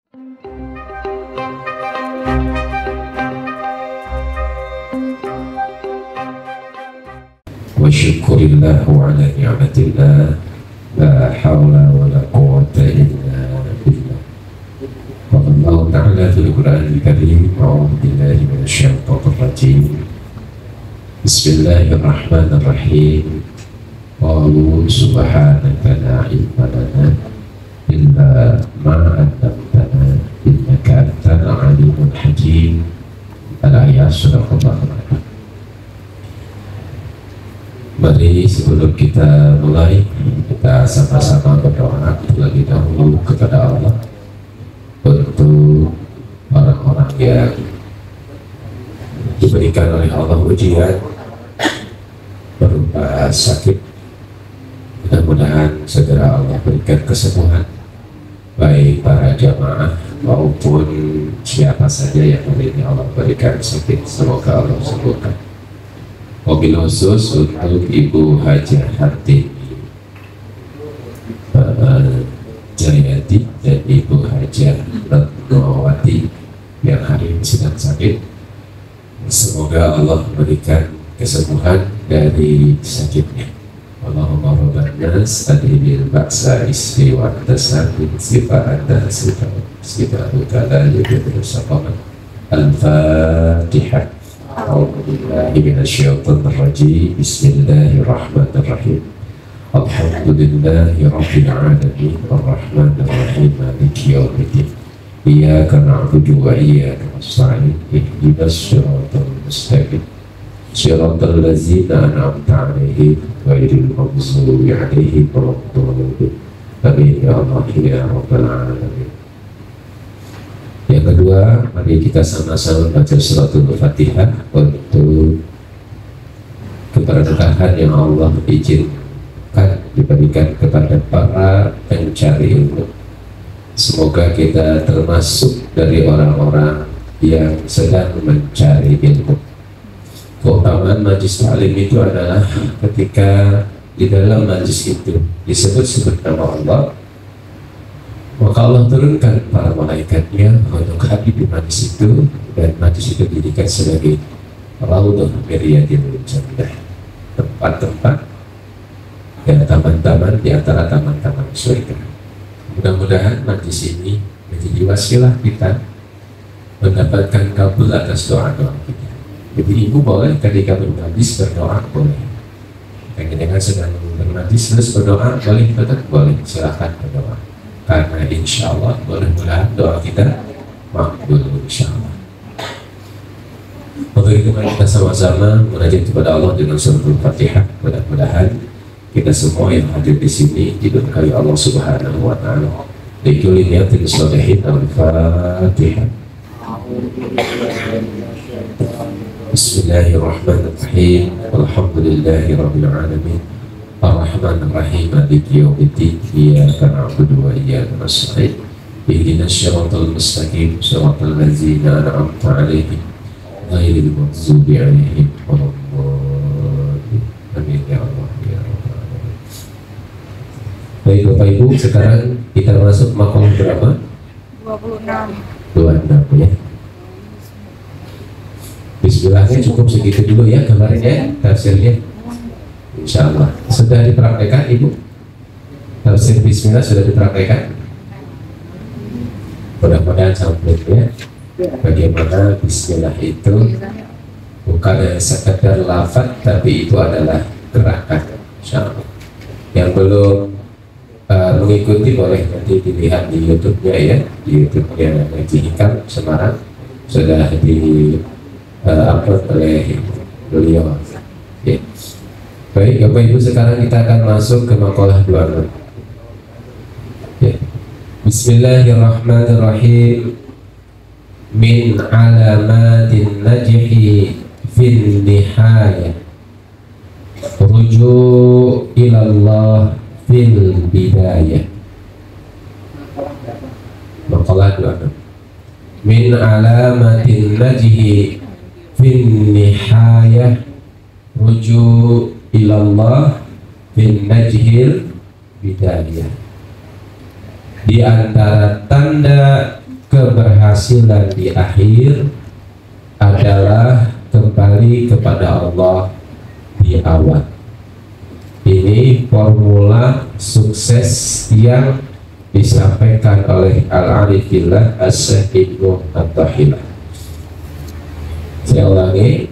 Wa syukurillah wa ala ni'matillah la hawla wa la quwwata illa billah. Qala Allah ta'ala fil Qur'anil Karim, a'udzu billahi minasyaitonir rajim. Bismillahirrahmanirrahim. Qalu subhanaka la ilma lana illa ma 'allamtana innaka antal alimul hakim. Al-ayat surah. Mari sebelum kita mulai, kita sama-sama berdoa terlebih dahulu kepada Allah untuk orang-orang yang diberikan oleh Allah ujian berupa sakit. Mudah-mudahan segera Allah berikan kesembuhan, baik para jamaah maupun siapa saja yang hari ini Allah berikan sakit, semoga Allah sembuhkan. Mobil khusus untuk Ibu Hajah Hartini Jayati dan Ibu Hajah Retnowati yang hari ini sedang sakit. Semoga Allah memberikan kesembuhan dari sakitnya. Allahumma rabban nas adhibil ba'sa isri wa antasar bin sifat antas sifat utala yudhul saqaman. Al-Fatihah. A'udzubillahi minasyaitonir rajim. Bismillahirrahmanirrahim. Alhamdulillahi rabbil alamin arrahmanir rahim maliki yaumiddin. Iyyaka na'budu wa iyyaka nasta'in. Ihdinas siratal mustaqim. Siratal ladzina an'amta 'alaihim ghairil maghdubi 'alaihim waladdallin. Amin ya Allah ya rabbal alamin. Yang kedua, mari kita sama-sama baca suratul Fatihah untuk keberkahan yang Allah izinkan diberikan kepada para pencari ilmu. Semoga kita termasuk dari orang-orang yang sedang mencari ilmu. Keutamaan majlis ta'lim itu adalah ketika di dalam majlis itu disebut-sebut nama Allah, maka Allah turunkan para malaikatnya untuk hadir di majlis itu, dan majlis itu dijadikan sebagai raudhah miriyadil jannah, tempat-tempat dan taman-taman di antara taman-taman surga. Mudah-mudahan majlis ini menjadi wasilah kita mendapatkan kabul atas doa-doa kita. Jadi ibu boleh ketika bermajlis berdoa, boleh. Dengan sedang bermajlis terus berdoa, boleh, tetap boleh, silahkan berdoa. Karena insya Allah mudah-mudahan doa kita makbul insya Allah. Untuk itu mari kita sama-sama munajat kepada Allah dengan suratul Fatihah. Mudah-mudahan kita semua yang hadir di sini diberkahi Allah Subhanahu wa taala. Likulli niyatin sholihin. Al-Fatihah. Bismillahirrahmanirrahim. Alhamdulillahi rabbil alamin. Ar-Rahmanir Rahim maliki yaumiddin. Iyyaka na'budu wa iyyaka nasta'in. Ihdinas siratal mustaqim, siratal ladzina an'amta 'alaihim ghairil maghdubi 'alaihim waladdallin. Amin ya Allah ya rabbal alamin. Baik Bapak Ibu, sekarang kita masuk maqam berapa? 26 ya. Bismillahnya cukup segitu dulu ya kemarin ya tafsirnya. Insyaallah sudah dipraktekkan Ibu? Tafsir Bismillah sudah dipraktekkan? Mudah-mudahan sampai ya. Bagaimana Bismillah itu bukan sekedar lafaz, tapi itu adalah gerakan. Insyaallah. Yang belum mengikuti boleh nanti dilihat di YouTube-nya ya, di YouTube-nya Ngaji Hikam Semarang sudah di upload oleh beliau. Ya. Baik Bapak Ibu, sekarang kita akan masuk ke maqalah 26 ya. Bismillahirrahmanirrahim. Min alamatin najhi fil nihayah ruju' ilallah fil bidayah. Maqalah 26. Min alamatin najhi fil nihayah ruju' ilallah bin najhil bidayah. Di antara tanda keberhasilan di akhir adalah kembali kepada Allah di awal. Ini formula sukses yang disampaikan oleh Al-Arifillah As-Syekh Ibnu Athaillah. Saya ulangi,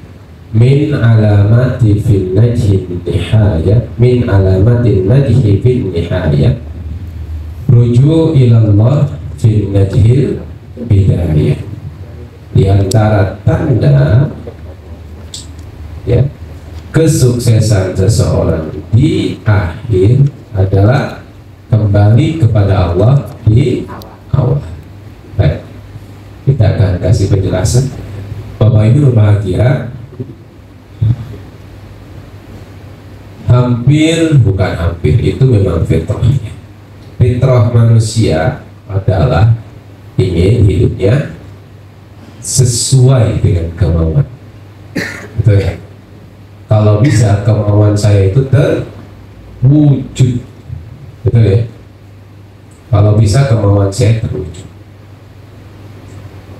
min alamati fil najhi nihaya, min alamatin najhi fil nihaya, ruju ilallah fil najhil bidayah. Di antara tanda ya kesuksesan seseorang di akhir adalah kembali kepada Allah di awal. Baik, kita akan kasih penjelasan. Bapak Ibu berbahagia, bukan hampir, itu memang fitrahnya. Fitrah manusia adalah ingin hidupnya sesuai dengan kemauan. Betul ya? Kalau bisa kemauan saya itu terwujud, betul ya? Kalau bisa kemauan saya terwujud.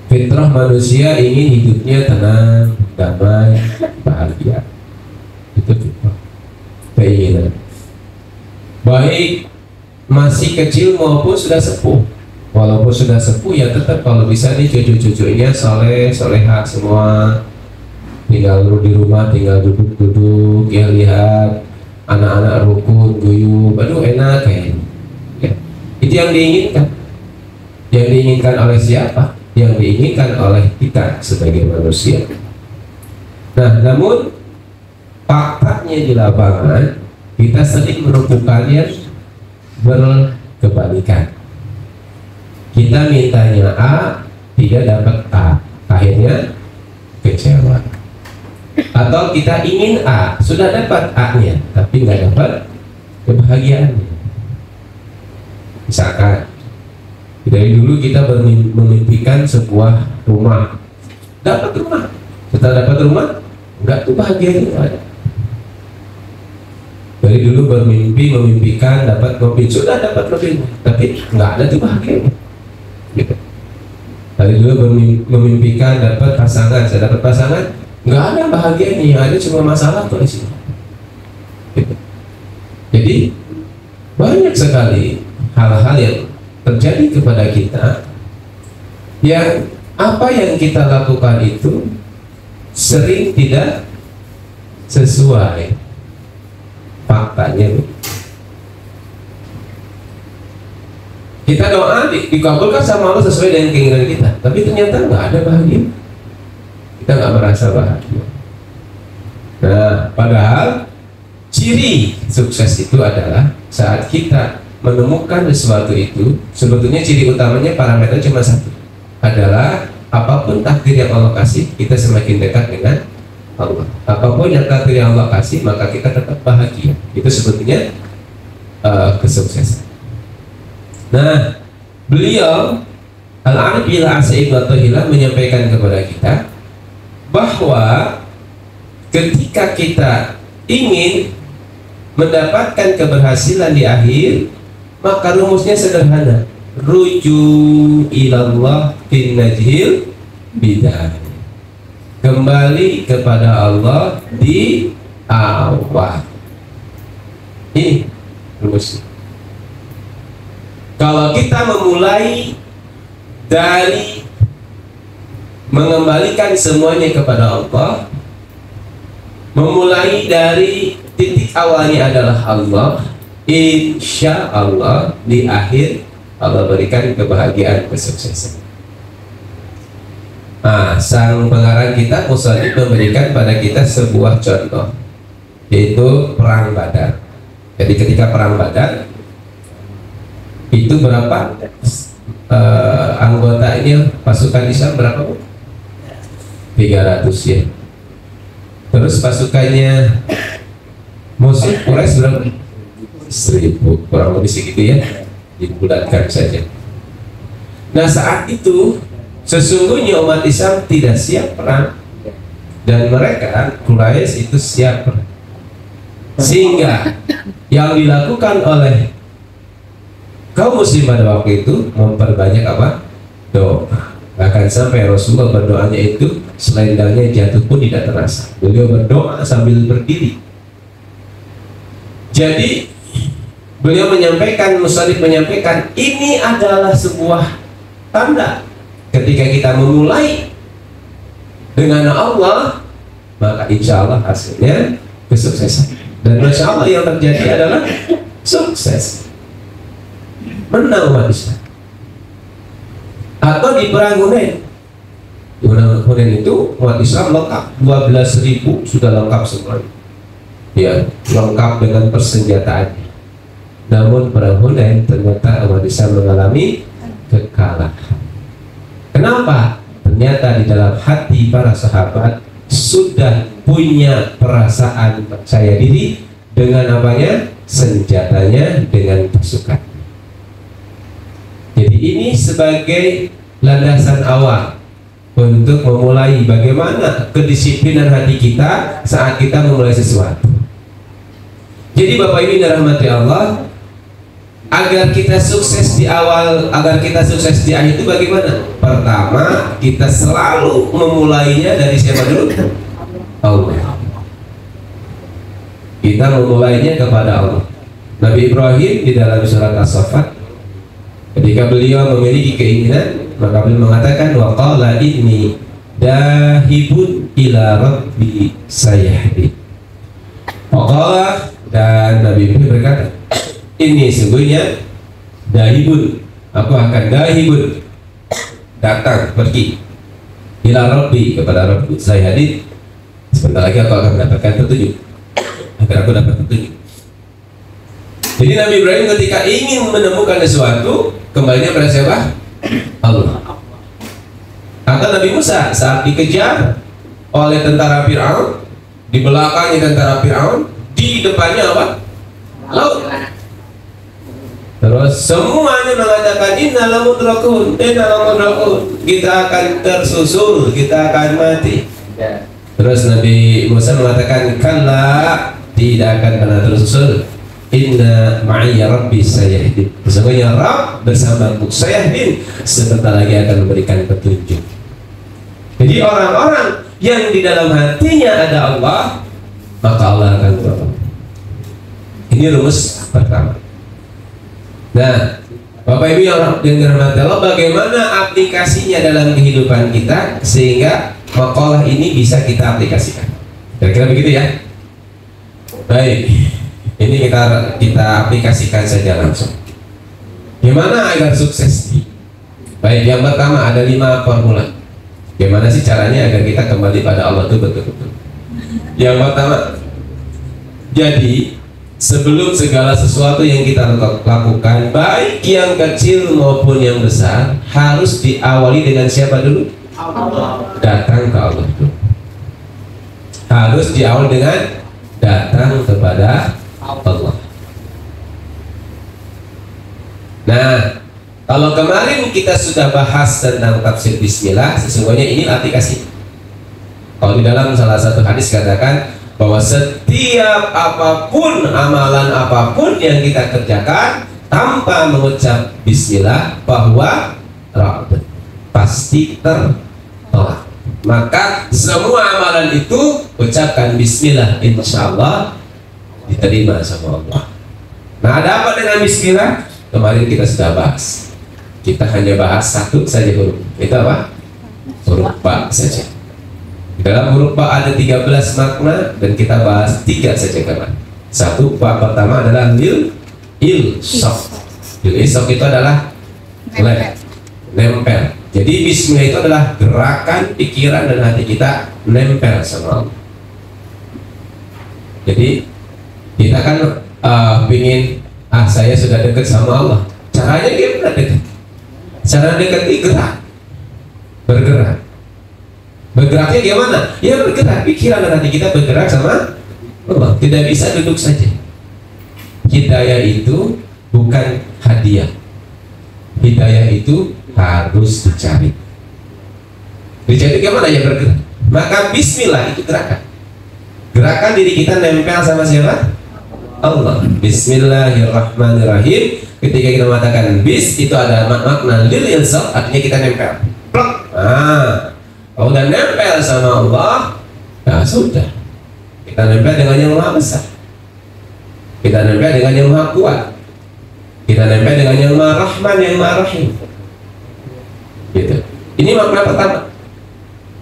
Fitrah manusia ingin hidupnya tenang, damai, bahagia. Itu fitrah, keinginan. Baik masih kecil maupun sudah sepuh. Walaupun sudah sepuh ya tetap kalau bisa nih cucu-cucunya soleh, soleha semua. Tinggal di rumah, tinggal duduk-duduk, ya lihat anak-anak rukun, guyup, aduh enak kayaknya. Ya. Itu yang diinginkan. Yang diinginkan oleh siapa? Yang diinginkan oleh kita sebagai manusia. Nah, namun faktanya di lapangan kita sering menemukannya berkebalikan. Kita mintanya A, tidak dapat A, akhirnya kecewa. Atau kita ingin A, sudah dapat A-nya, tapi nggak dapat kebahagiaannya. Misalkan dari dulu kita memimpikan sebuah rumah, dapat rumah. Setelah dapat rumah, nggak tuh bahagianya ada. Dari dulu memimpikan dapat mobil, sudah dapat mobil, tapi nggak ada tuh bahagianya. Gitu. Dari dulu memimpikan dapat pasangan, saya dapat pasangan, nggak ada bahagianya, yang ada cuma masalah tuh di sini. Gitu. Jadi banyak sekali hal-hal yang terjadi kepada kita yang apa yang kita lakukan itu sering tidak sesuai faktanya. Kita doa dikabulkan sama Allah sesuai dengan keinginan kita, tapi ternyata nggak ada bahagia, kita nggak merasa bahagia. Nah, padahal ciri sukses itu adalah saat kita menemukan sesuatu itu, sebetulnya ciri utamanya parameter cuma satu, adalah apapun takdir yang Allah kasih, kita semakin dekat dengan Allah. Apapun yang takdir yang Allah kasih, maka kita tetap bahagia. Itu sebetulnya kesuksesan. Nah, beliau Al-Arifillah As-Syekh Ibnu Athaillah menyampaikan kepada kita bahwa ketika kita ingin mendapatkan keberhasilan di akhir, maka rumusnya sederhana, ruju ilallah bin najhil bidayah, kembali kepada Allah di awal. Ini rumusnya. Kalau kita memulai dari mengembalikan semuanya kepada Allah, memulai dari titik awalnya adalah Allah, insya Allah di akhir Allah berikan kebahagiaan, kesuksesan. Nah, sang pengarang kita Musannif memberikan pada kita sebuah contoh, yaitu perang Badar. Jadi ketika perang Badar itu berapa anggotanya pasukan Islam berapa? 300 ya. Terus pasukannya musuh Quraisy berapa? 1000, kurang lebih segitu ya, dibulatkan saja. Nah, saat itu sesungguhnya umat Islam tidak siap perang, dan mereka Quraisy itu siap perang. Sehingga yang dilakukan oleh kaum muslim pada waktu itu memperbanyak apa? Doa. Bahkan sampai Rasulullah berdoanya itu selendangnya jatuh pun tidak terasa. Beliau berdoa sambil berdiri. Jadi beliau menyampaikan, musannif menyampaikan, ini adalah sebuah tanda ketika kita memulai dengan Allah, maka insya Allah hasilnya kesuksesan. Dan masya Allah yang terjadi adalah sukses, menang umat Islam. Atau di perang Hunain. Di perang Hunain itu umat Islam lengkap, 12.000 sudah lengkap semua. Ya, lengkap dengan persenjataannya. Namun perang Hunain ternyata umat Islam mengalami kekalahan. Kenapa? Ternyata di dalam hati para sahabat sudah punya perasaan percaya diri dengan apanya? Senjatanya, dengan pasukan. Jadi ini sebagai landasan awal untuk memulai bagaimana kedisiplinan hati kita saat kita memulai sesuatu. Jadi Bapak Ibu dirahmati Allah, agar kita sukses di awal, agar kita sukses di akhir itu bagaimana? Pertama, kita selalu memulainya dari siapa dulu? Allah. Kita memulainya kepada Allah. Nabi Ibrahim di dalam surat As-Saffat, ketika beliau memiliki keinginan, maka beliau mengatakan, wa qala inni dahibun ila rabbi sayahdi. Waqala, dan Nabi Ibrahim berkata, ini sungguhnya dahibun, aku akan dahibun, datang, pergi, ila rabbi, kepada rabbi sayahdi. Sebentar lagi aku akan mendapatkan petunjuk, agar aku dapat petunjuk. Jadi Nabi Ibrahim ketika ingin menemukan sesuatu, kembalinya pada siapa? Allah. Atau Nabi Musa saat dikejar oleh tentara Fir'aun, di belakangnya tentara Fir'aun, di depannya apa? Laut. Terus semuanya mengatakan inna lamudrakun, kita akan tersusul, kita akan mati. Terus Nabi Musa mengatakan, kalla, tidak akan pernah tersusul. Inna ma'iyya rabbi sayahdin, sesungguhnya Rabb bersamaku sayahdin, sebentar lagi akan memberikan petunjuk. Jadi orang-orang yang di dalam hatinya ada Allah, maka Allah akan tolong. Ini rumus pertama. Nah, Bapak Ibu yang dirahmati Allah, bagaimana aplikasinya dalam kehidupan kita sehingga makalah ini bisa kita aplikasikan? Kira-kira begitu ya. Baik. Ini kita aplikasikan saja langsung. Gimana agar sukses? Baik, yang pertama ada 5 formula. Gimana sih caranya agar kita kembali pada Allah itu betul-betul? Yang pertama, jadi sebelum segala sesuatu yang kita lakukan, baik yang kecil maupun yang besar, harus diawali dengan siapa dulu? Allah. Datang ke Allah dulu. Harus diawali dengan datang kepada Allah. Nah, kalau kemarin kita sudah bahas tentang tafsir bismillah, sesungguhnya ini aplikasi. Kalau di dalam salah satu hadis katakan bahwa setiap apapun, amalan apapun yang kita kerjakan tanpa mengucap bismillah, bahwa pasti tertolak. Maka semua amalan itu ucapkan bismillah, insya Allah diterima sama Allah. Nah, ada apa dengan bismillah? Kemarin kita sudah bahas. Kita hanya bahas satu saja huruf. Itu apa? Huruf ba saja. Di dalam huruf ba ada 13 makna dan kita bahas 3 saja kemarin. Satu, ba pertama adalah lil ilsaq. Lil ilsaq itu adalah nempel. Jadi bismillah itu adalah gerakan pikiran dan hati kita nempel sama Allah. Jadi kita kan ingin, saya sudah dekat sama Allah. Caranya gimana dekat? Cara dekat itu gerak, bergerak. Bergeraknya gimana? Ya bergerak, pikiran dan hati kita bergerak sama Allah. Tidak bisa duduk saja. Hidayah itu bukan hadiah. Hidayah itu harus dicari. Dicari gimana? Ya bergerak. Maka bismillah itu gerakan. Gerakan diri kita nempel sama siapa? Allah. Bismillahirrahmanirrahim. Ketika kita mengatakan bis, itu ada makna lil ilsaq, artinya kita nempel. Plak. Nah, kalau udah nempel sama Allah, ya sudah. Kita nempel dengan yang maha besar. Kita nempel dengan yang maha kuat. Kita nempel dengan yang maha rahman, yang maha rahim. Gitu. Ini makna pertama.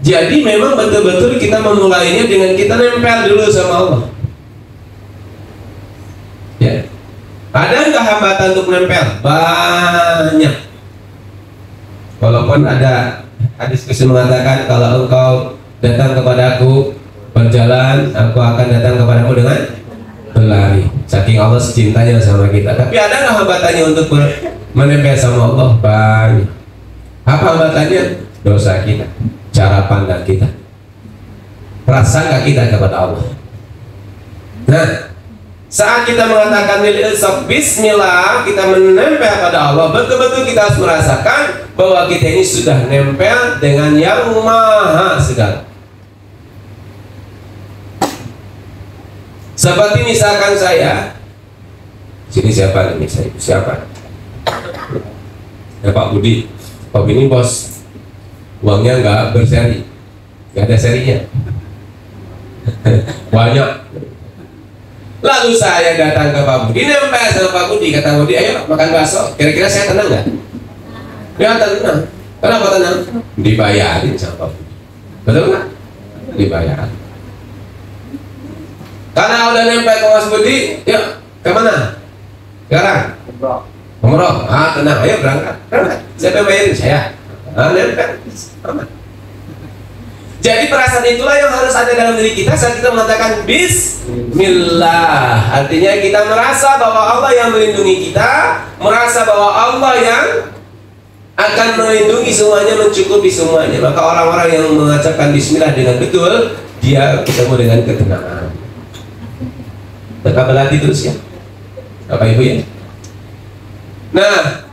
Jadi memang betul-betul kita memulainya dengan kita nempel dulu sama Allah. Ya. Ada nggak hambatan untuk nempel? Banyak. Walaupun ada hadis Rasul mengatakan, kalau engkau datang kepadaku berjalan, aku akan datang kepadamu dengan berlari. Saking Allah cintanya sama kita. Tapi ada nggak hambatannya untuk menempel sama Allah? Banyak. Apa hambatannya? Dosa kita, cara pandang kita, prasangka kita kepada Allah. Nah, saat kita mengatakan bismillah, kita menempel pada Allah, betul-betul kita harus merasakan bahwa kita ini sudah nempel dengan yang maha segala. Seperti misalkan saya, sini siapa nih? Saya siapa? Ya Pak Budi. Pak ini bos, uangnya nggak berseri, nggak ada serinya, banyak. Lalu saya datang ke Pak Budi, nempel sama Pak Budi, kata Budi, ayo makan bakso. Kira-kira saya tenang nggak? Ya tenang. Kenapa tenang? Dibayarin sama Pak Budi, betul nggak? Dibayar. Karena udah nempel ke Mas Budi, yuk kemana? Sekarang? Umroh. Ah tenang, ayo berangkat. Siapa yang bayarin? Saya. Nempel. Aman. Jadi perasaan itulah yang harus ada dalam diri kita saat kita mengatakan Bismillah. Artinya kita merasa bahwa Allah yang melindungi kita, merasa bahwa Allah yang akan melindungi semuanya, mencukupi semuanya. Maka orang-orang yang mengucapkan Bismillah dengan betul, dia ketemu dengan ketenangan. Tetap berlatih terus ya, Bapak Ibu ya. Nah,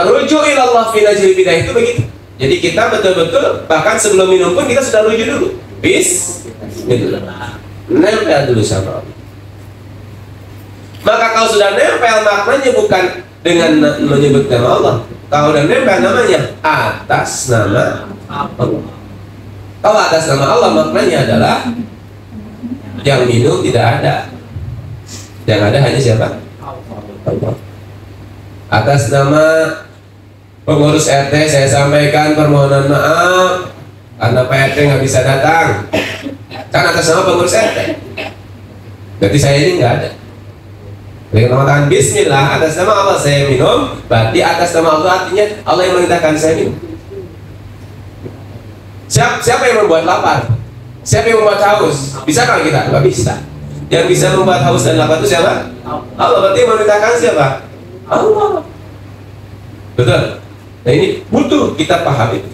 rujuk ilallah fi najil bidah itu begitu. Jadi kita betul-betul bahkan sebelum minum pun kita sudah rujuk dulu. Bismillah. Nempel dulu sama Allah. Maka kalau sudah nempel, maknanya bukan dengan menyebut nama Allah. Kalau sudah nempel namanya atas nama Allah. Kalau atas nama Allah maknanya adalah yang minum tidak ada. Yang ada hanya siapa? Allah. Atas nama pengurus RT saya sampaikan permohonan maaf karena Pak RT nggak bisa datang. Kan atas nama pengurus RT. Berarti saya ini nggak ada. Dengan mengatakan Bismillah atas nama Allah saya minum, berarti atas nama Allah artinya Allah yang memerintahkan saya minum. Siapa yang membuat lapar? Siapa yang membuat haus? Bisa kan kita? Nggak bisa. Yang bisa membuat haus dan lapar itu siapa? Allah. Berarti yang memerintahkan siapa? Allah. Betul. Nah ini butuh kita paham itu.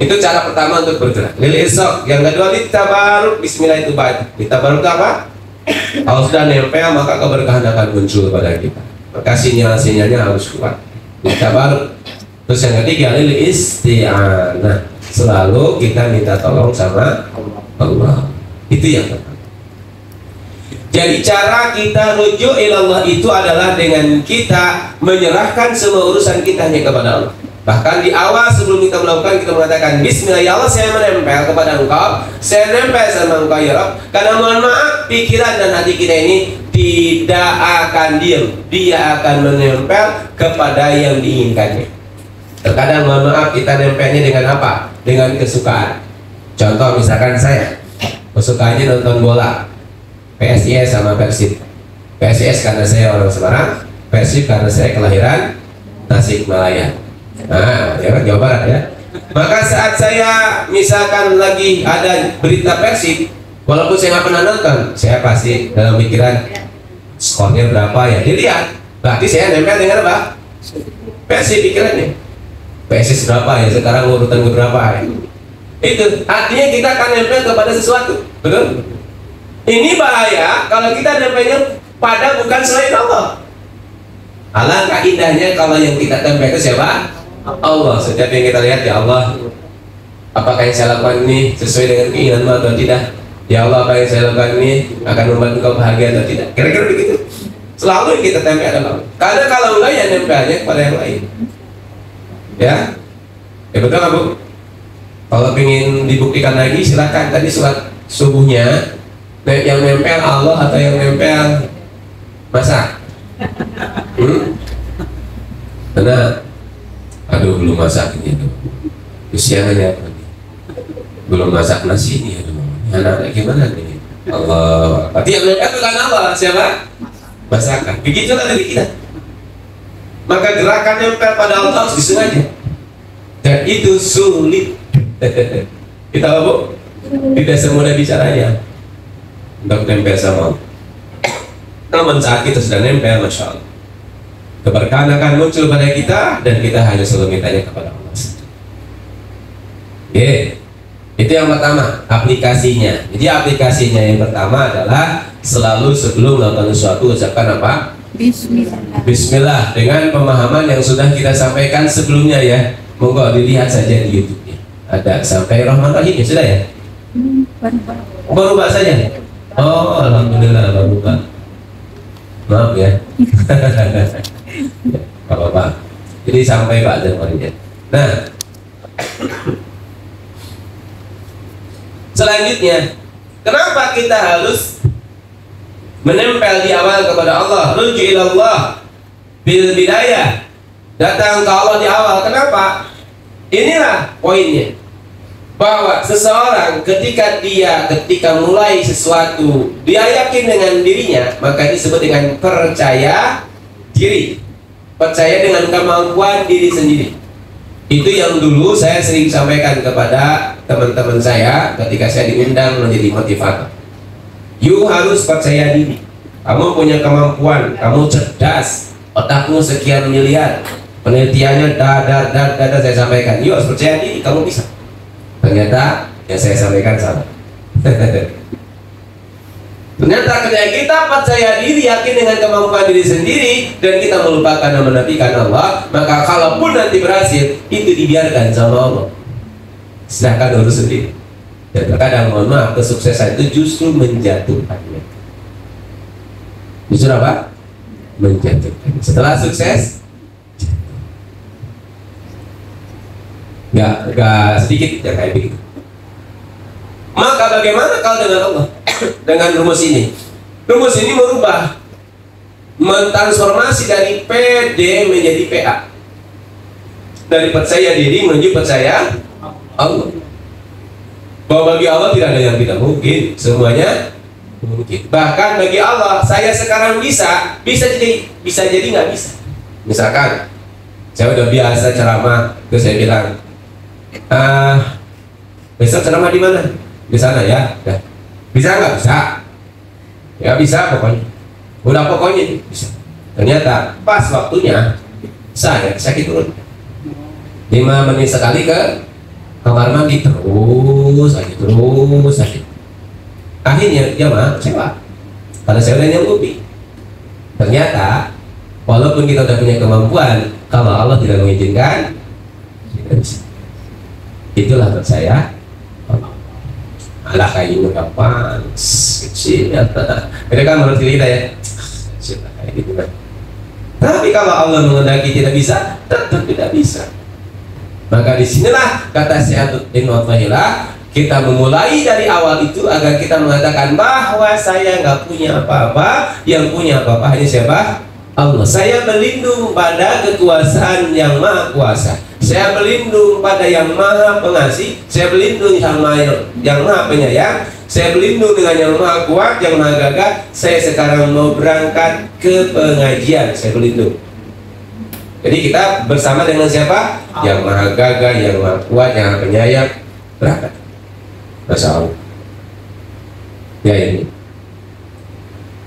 Itu cara pertama untuk bergerak. Lil isok. Yang kedua litabaruk. Bismillah itu baik. Litabaruk itu apa? Kalau sudah nempel maka keberkahan akan muncul pada kita. Maka sinyal-sinyalnya harus kuat. Litabaruk. Terus yang ketiga lil isti'anah. Selalu kita minta tolong sama Allah. Itu yang pertama. Jadi cara kita rujuk ilallah itu adalah dengan kita menyerahkan semua urusan kita hanya kepada Allah. Bahkan di awal sebelum kita melakukan, kita mengatakan Bismillah ya Allah, saya menempel kepada Engkau, saya nempel sama Engkau ya Rabb. Karena mohon maaf, pikiran dan hati kita ini tidak akan diam, dia akan menempel kepada yang diinginkannya. Terkadang mohon maaf kita nempelnya dengan apa? Dengan kesukaan. Contoh misalkan saya kesukaannya nonton bola, PSIS sama Persib. PSIS karena saya orang Semarang, Persib karena saya kelahiran Tasikmalaya. Nah, ya kan Jawa Barat ya. Maka saat saya misalkan lagi ada berita Persib, walaupun saya nggak pernah nonton, saya pasti dalam pikiran skornya berapa ya dilihat. Berarti saya nempel dengan apa? Persib pikirannya. PSIS berapa ya sekarang, urutan berapa ya? Itu artinya kita akan nempel kepada sesuatu, betul? Ini bahaya kalau kita nempelnya pada bukan selain Allah. Alangkah indahnya kalau yang kita tempel itu siapa? Allah. Setiap yang kita lihat, ya Allah, apakah yang saya lakukan ini sesuai dengan keinginanmu atau tidak? Ya Allah, apa yang saya lakukan ini akan membuat engkau bahagia atau tidak? Kira-kira begitu. Selalu yang kita tempel adalah Allah. Karena kalau enggak ya nempelnya kepada yang lain. Ya, betul nggak Bu? Kalau ingin dibuktikan lagi silakan. Tadi sholat subuhnya yang nempel Allah atau yang nempel masak? Karena aduh belum masak ini tuh. Usianya belum masak nasi ini, aduh. Anak-anak gimana nih? Allah. Berarti yang nempel bukan Allah, siapa? Masakan. Begitulah dari kita. Maka gerakan nempel pada Allah harus disengaja. Dan itu sulit. Kita apa Bu? Tidak semudah bicaranya untuk nempel sama Allah. Namun saat kita sudah nempel, Masya Allah, keberkahan akan muncul pada kita dan kita hanya selalu mintanya kepada Allah. Oke, itu yang pertama aplikasinya. Jadi aplikasinya yang pertama adalah selalu sebelum melakukan sesuatu ucapkan apa? Bismillah. Bismillah dengan pemahaman yang sudah kita sampaikan sebelumnya ya. Monggo dilihat saja di YouTube-nya. Ada sampai Rahman-Rahim ya sudah ya? Baru Mbak saja. Oh, alhamdulillah baru Mbak. Maaf ya. Kalau Pak. Jadi sampai Pak dan Maria. Nah, selanjutnya, kenapa kita harus menempel di awal kepada Allah? Ruju ilallah bil bidayah. Datang ke Allah di awal. Kenapa? Inilah poinnya. Bahwa seseorang ketika mulai sesuatu dia yakin dengan dirinya, maka disebut dengan percaya diri. Percaya dengan kemampuan diri sendiri. Itu yang dulu saya sering sampaikan kepada teman-teman saya ketika saya diundang menjadi motivator. You harus percaya diri. Kamu punya kemampuan, kamu cerdas, otakmu sekian miliar, penelitiannya dadar saya sampaikan. You harus percaya diri, kamu bisa. Ternyata yang saya sampaikan salah. Ternyata ketika kita percaya diri, yakin dengan kemampuan diri sendiri, dan kita melupakan dan menafikan Allah, maka kalaupun nanti berhasil, itu dibiarkan sama Allah. Sedangkan urus sendiri. Dan terkadang mohon maaf, kesuksesan itu justru menjatuhkannya. Justru apa? Menjatuhkan. Setelah sukses, nggak sedikit yang kayak begitu. Maka bagaimana kalau dengan Allah? Dengan rumus ini. Rumus ini merubah, mentransformasi dari PD menjadi PA. Dari percaya diri menuju percaya Allah. Bahwa bagi Allah tidak ada yang tidak mungkin, semuanya mungkin. Bahkan bagi Allah, saya sekarang bisa jadi nggak bisa. Misalkan saya udah biasa ceramah, terus saya bilang, besok ceramah di mana? Di sana ya. Ya. Bisa nggak? Bisa. Ya bisa pokoknya. Udah pokoknya bisa. Ternyata pas waktunya saya sakit turun. 5 menit sekali ke kamar mandi terus aja. Akhirnya dia mah kecewa. Karena saya udah nyanggupi. Ternyata walaupun kita udah punya kemampuan, kalau Allah tidak mengizinkan, tidak bisa. Itulah percaya. Alah kayak ini kapan kecil ya. Beda kan menurut kita ya. Kecil kayak gitu kan. Tapi kalau Allah menghendaki tidak bisa, tetap tidak bisa. Maka disinilah kata Syaikhul Wafahilah, kita memulai dari awal itu agar kita mengatakan bahwa saya nggak punya apa-apa, yang punya apa-apa hanya siapa? Allah. Saya berlindung pada kekuasaan yang maha kuasa. Saya berlindung pada yang maha pengasih. Saya berlindung sama yang maha penyayang. Saya berlindung dengan yang maha kuat, yang maha gagah. Saya sekarang mau berangkat ke pengajian. Saya berlindung. Jadi kita bersama dengan siapa? Yang maha gagah, yang maha kuat, yang maha penyayang. Berangkat. Masya Allah. Ya ini.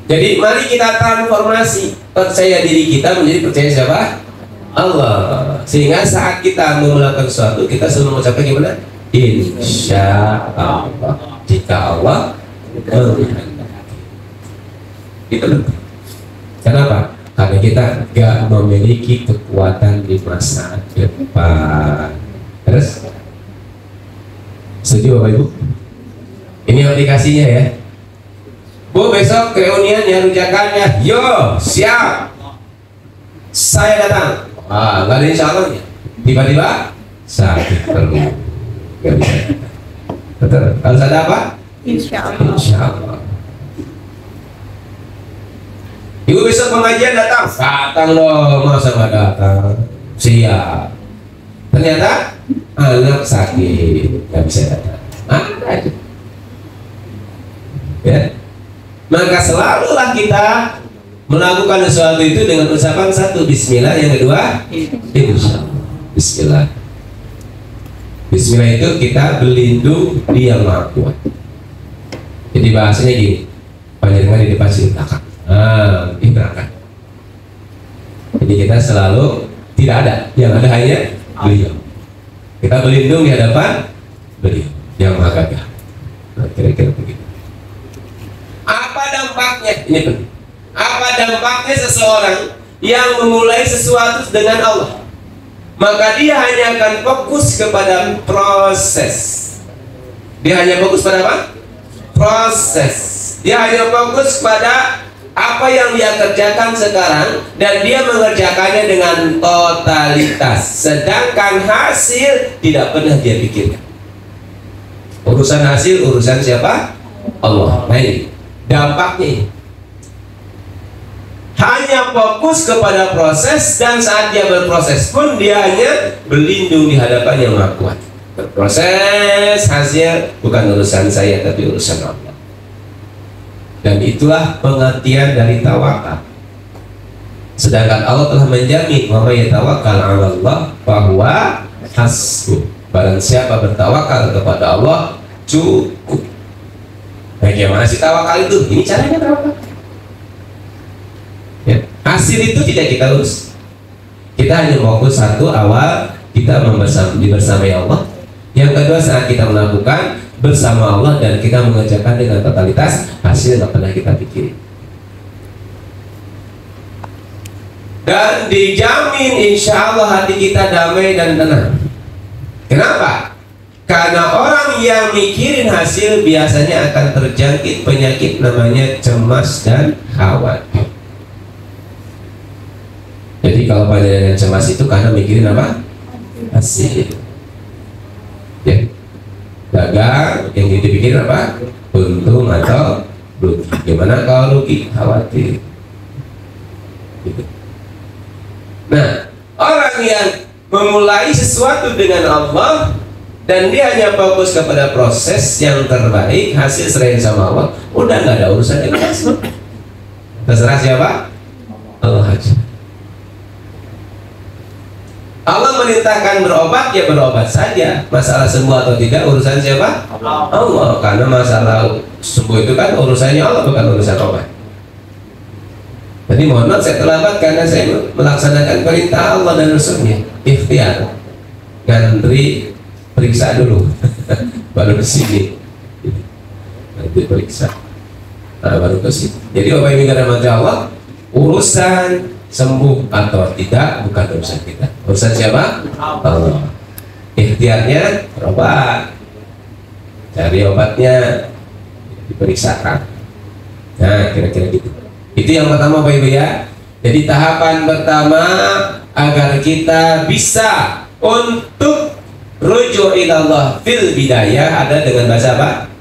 Jadi mari kita transformasi percaya diri kita menjadi percaya siapa? Allah. Sehingga saat kita mau melakukan sesuatu, kita selalu mengucapkan gimana? Insya Allah. Jika Allah menghendaki. Itu betul. Kenapa? Karena kita gak memiliki kekuatan di masa depan. Terus? Setuju Bapak Ibu? Ini aplikasinya ya. Bu, besok reuniannya, rujakannya. Yo, siap. Saya datang. Nggak ada insya Allahnya. tiba-tiba sakit perut, nggak bisa. Betul. Harus ada apa? Insya Allah. Insya Allah. Ibu besok pengajian datang? Datang dong, masa nggak datang? Siap. Ternyata anak sakit, nggak bisa datang. Ada aja. Ya. Maka selalulah kita melakukan sesuatu itu dengan ucapan satu Bismillah, yang kedua Insya Allah. Bismillah. Bismillah itu kita berlindung di yang maha kuat. Jadi bahasanya gini, panjenengan di depan sini belakang. Ini berangkat. Jadi kita selalu tidak ada, yang ada hanya beliau. Kita berlindung di hadapan beliau yang maha gagah. Nah, kira-kira begitu. Apa dampaknya? Ini penting. Apa dampaknya seseorang yang memulai sesuatu dengan Allah? Maka dia hanya akan fokus kepada proses. Dia hanya fokus pada apa? Proses. Dia hanya fokus pada apa yang dia kerjakan sekarang, dan dia mengerjakannya dengan totalitas. Sedangkan hasil tidak pernah dia pikirkan. Urusan hasil, urusan siapa? Allah. Nah ini dampaknya ini. Hanya fokus kepada proses, dan saat dia berproses pun dia hanya berlindung di hadapan yang maha kuat. Berproses, hasil bukan urusan saya tapi urusan Allah. Dan itulah pengertian dari tawakal. Sedangkan Allah telah menjamin wa may yatawakkal 'ala Allah fahuwa hasbuh. Barang siapa bertawakal kepada Allah cukup. Bagaimana sih tawakal itu? Ini caranya tawakal. Ya. Hasil itu tidak kita urus. Kita hanya fokus satu, awal kita bersamai Allah. Yang kedua, saat kita melakukan bersama Allah dan kita mengerjakan dengan totalitas, hasil tidak pernah kita pikirin. Dan dijamin insya Allah hati kita damai dan tenang. Kenapa? Karena orang yang mikirin hasil biasanya akan terjangkit penyakit namanya cemas dan khawatir. Jadi kalau panjenengan cemas itu karena mikirin apa? Hasil. Ya. Dagang yang dipikirin apa? Untung atau rugi. Gimana kalau rugi? Khawatir. Gitu. Nah, orang yang memulai sesuatu dengan Allah dan dia hanya fokus kepada proses yang terbaik, hasil serahin sama Allah, udah nggak ada urusan dengan hasil. Terserah siapa? Allah aja. Allah merintahkan berobat, ya berobat saja. Masalah sembuh atau tidak urusan siapa? Allah. Karena masalah sembuh itu kan urusannya Allah, bukan urusan obat. Jadi mohon maaf saya terlambat karena saya melaksanakan perintah Allah dan Rasulnya. Ikhtiar, ngantri periksa dulu, baru kesini. Nanti periksa, baru kesini. Jadi Bapak Ibu yang dirahmati Allah, urusan sembuh atau tidak bukan urusan kita. Urusan siapa? Allah. Ikhtiarnya berobat, cari obatnya, diperiksakan. Nah, kira-kira gitu. Itu yang pertama Bapak Ibu ya. Jadi tahapan pertama agar kita bisa untuk rujuk ilallah fil bidayah ada dengan bahasa apa?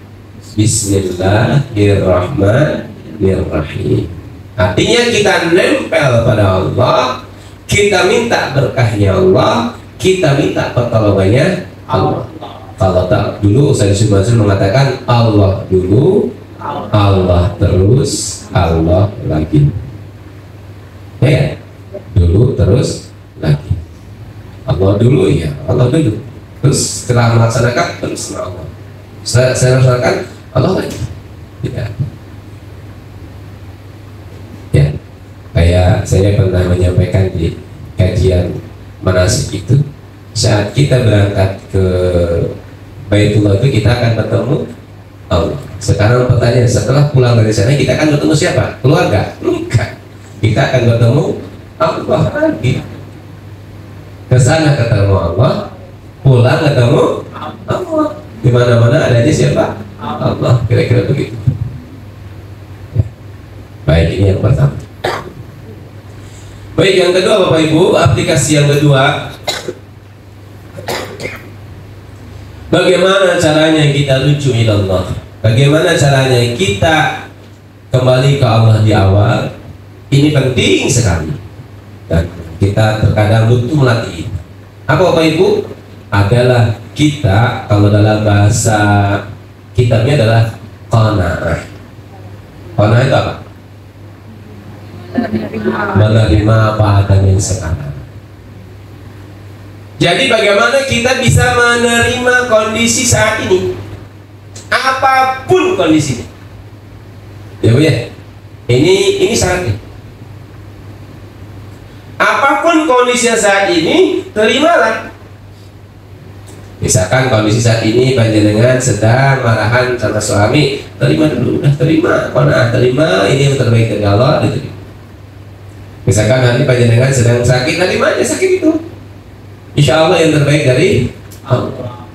Bismillahirrahmanirrahim. Artinya kita nempel pada Allah, kita minta berkahnya Allah, kita minta pertolongannya Allah. Kalau tak dulu Ustaz Yusuf Mansur mengatakan Allah dulu, Allah terus, Allah lagi. Ya, dulu terus lagi. Allah dulu ya, Allah dulu. Terus setelah melaksanakan terus Allah. Saya melaksanakan Allah lagi. Tidak. Ya, kayak saya pernah menyampaikan di kajian manasik itu, saat kita berangkat ke Baitullah itu kita akan bertemu Allah. Sekarang pertanyaan, setelah pulang dari sana kita akan bertemu siapa? Keluarga? Enggak. Kita akan bertemu Allah lagi. Ke sana ketemu Allah, pulang ketemu Allah. Di mana-mana adanya siapa? Allah. Kira-kira begitu. Baik, ini yang pertama. Baik, yang kedua Bapak Ibu, aplikasi yang kedua Bagaimana caranya kita rujuk ila Allah? Bagaimana caranya kita kembali ke Allah di awal? Ini penting sekali. Dan kita terkadang butuh melatih. Apa Bapak Ibu? Adalah kita, kalau dalam bahasa kitabnya adalah qanaah. Qanaah itu apa? Menerima apa adanya sekarang. Jadi bagaimana kita bisa menerima kondisi saat ini, apapun kondisinya, ya Bu ya. Ini syaratnya. Apapun kondisinya saat ini, terimalah. Misalkan kondisi saat ini panjenengan sedang marahan sama suami, terima dulu, udah terima, terima, ini yang terbaik dari Allah, diterima. Misalkan nanti panjenengan sedang sakit, terima aja sakit itu. Insya Allah yang terbaik dari Allah.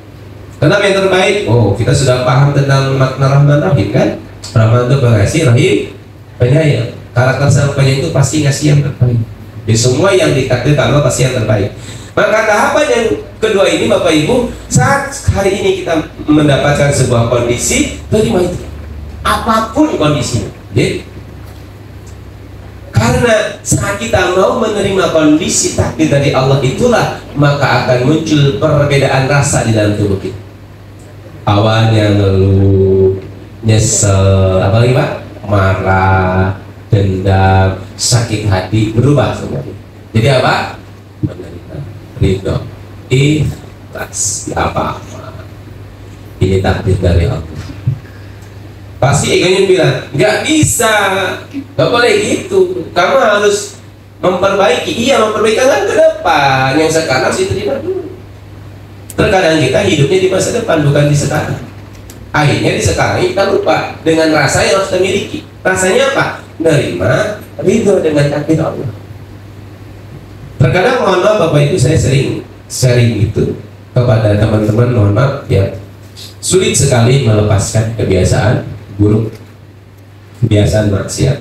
Kenapa yang terbaik? Oh, kita sudah paham tentang makna Rahman Rahim kan? Rahman itu pengasih, Rahim penyayang. Karakter sang penyayang itu pasti ngasih yang terbaik. Di semua yang ditakdirkan Allah pasti yang terbaik. Maka tahapan yang kedua ini Bapak Ibu, saat hari ini kita mendapatkan sebuah kondisi, terima itu. Apapun kondisinya. Jadi, karena saat kita mau menerima kondisi takdir dari Allah itulah, maka akan muncul perbedaan rasa di dalam tubuh kita. Awalnya ngeluh, nyesel, apalagi Pak? Marah, dendam, sakit hati, berubah semuanya. Jadi apa? Menerima, ridho, ikhlas, apa-apa. Ini takdir dari Allah. Pasti egonya bilang, nggak bisa, nggak boleh gitu. Kamu harus memperbaiki. Iya, memperbaiki kan ke depan. Yang sekarang sih terima dulu. Terkadang kita hidupnya di masa depan, bukan di sekarang. Akhirnya di sekarang kita lupa dengan rasa yang harus kita miliki. Rasanya apa? Nerima, ridho dengan takdir Allah. Terkadang mohon maaf Bapak Ibu, saya sering sharing itu kepada teman-teman, mohon maaf ya, sulit sekali melepaskan kebiasaan buruk, kebiasaan maksiat.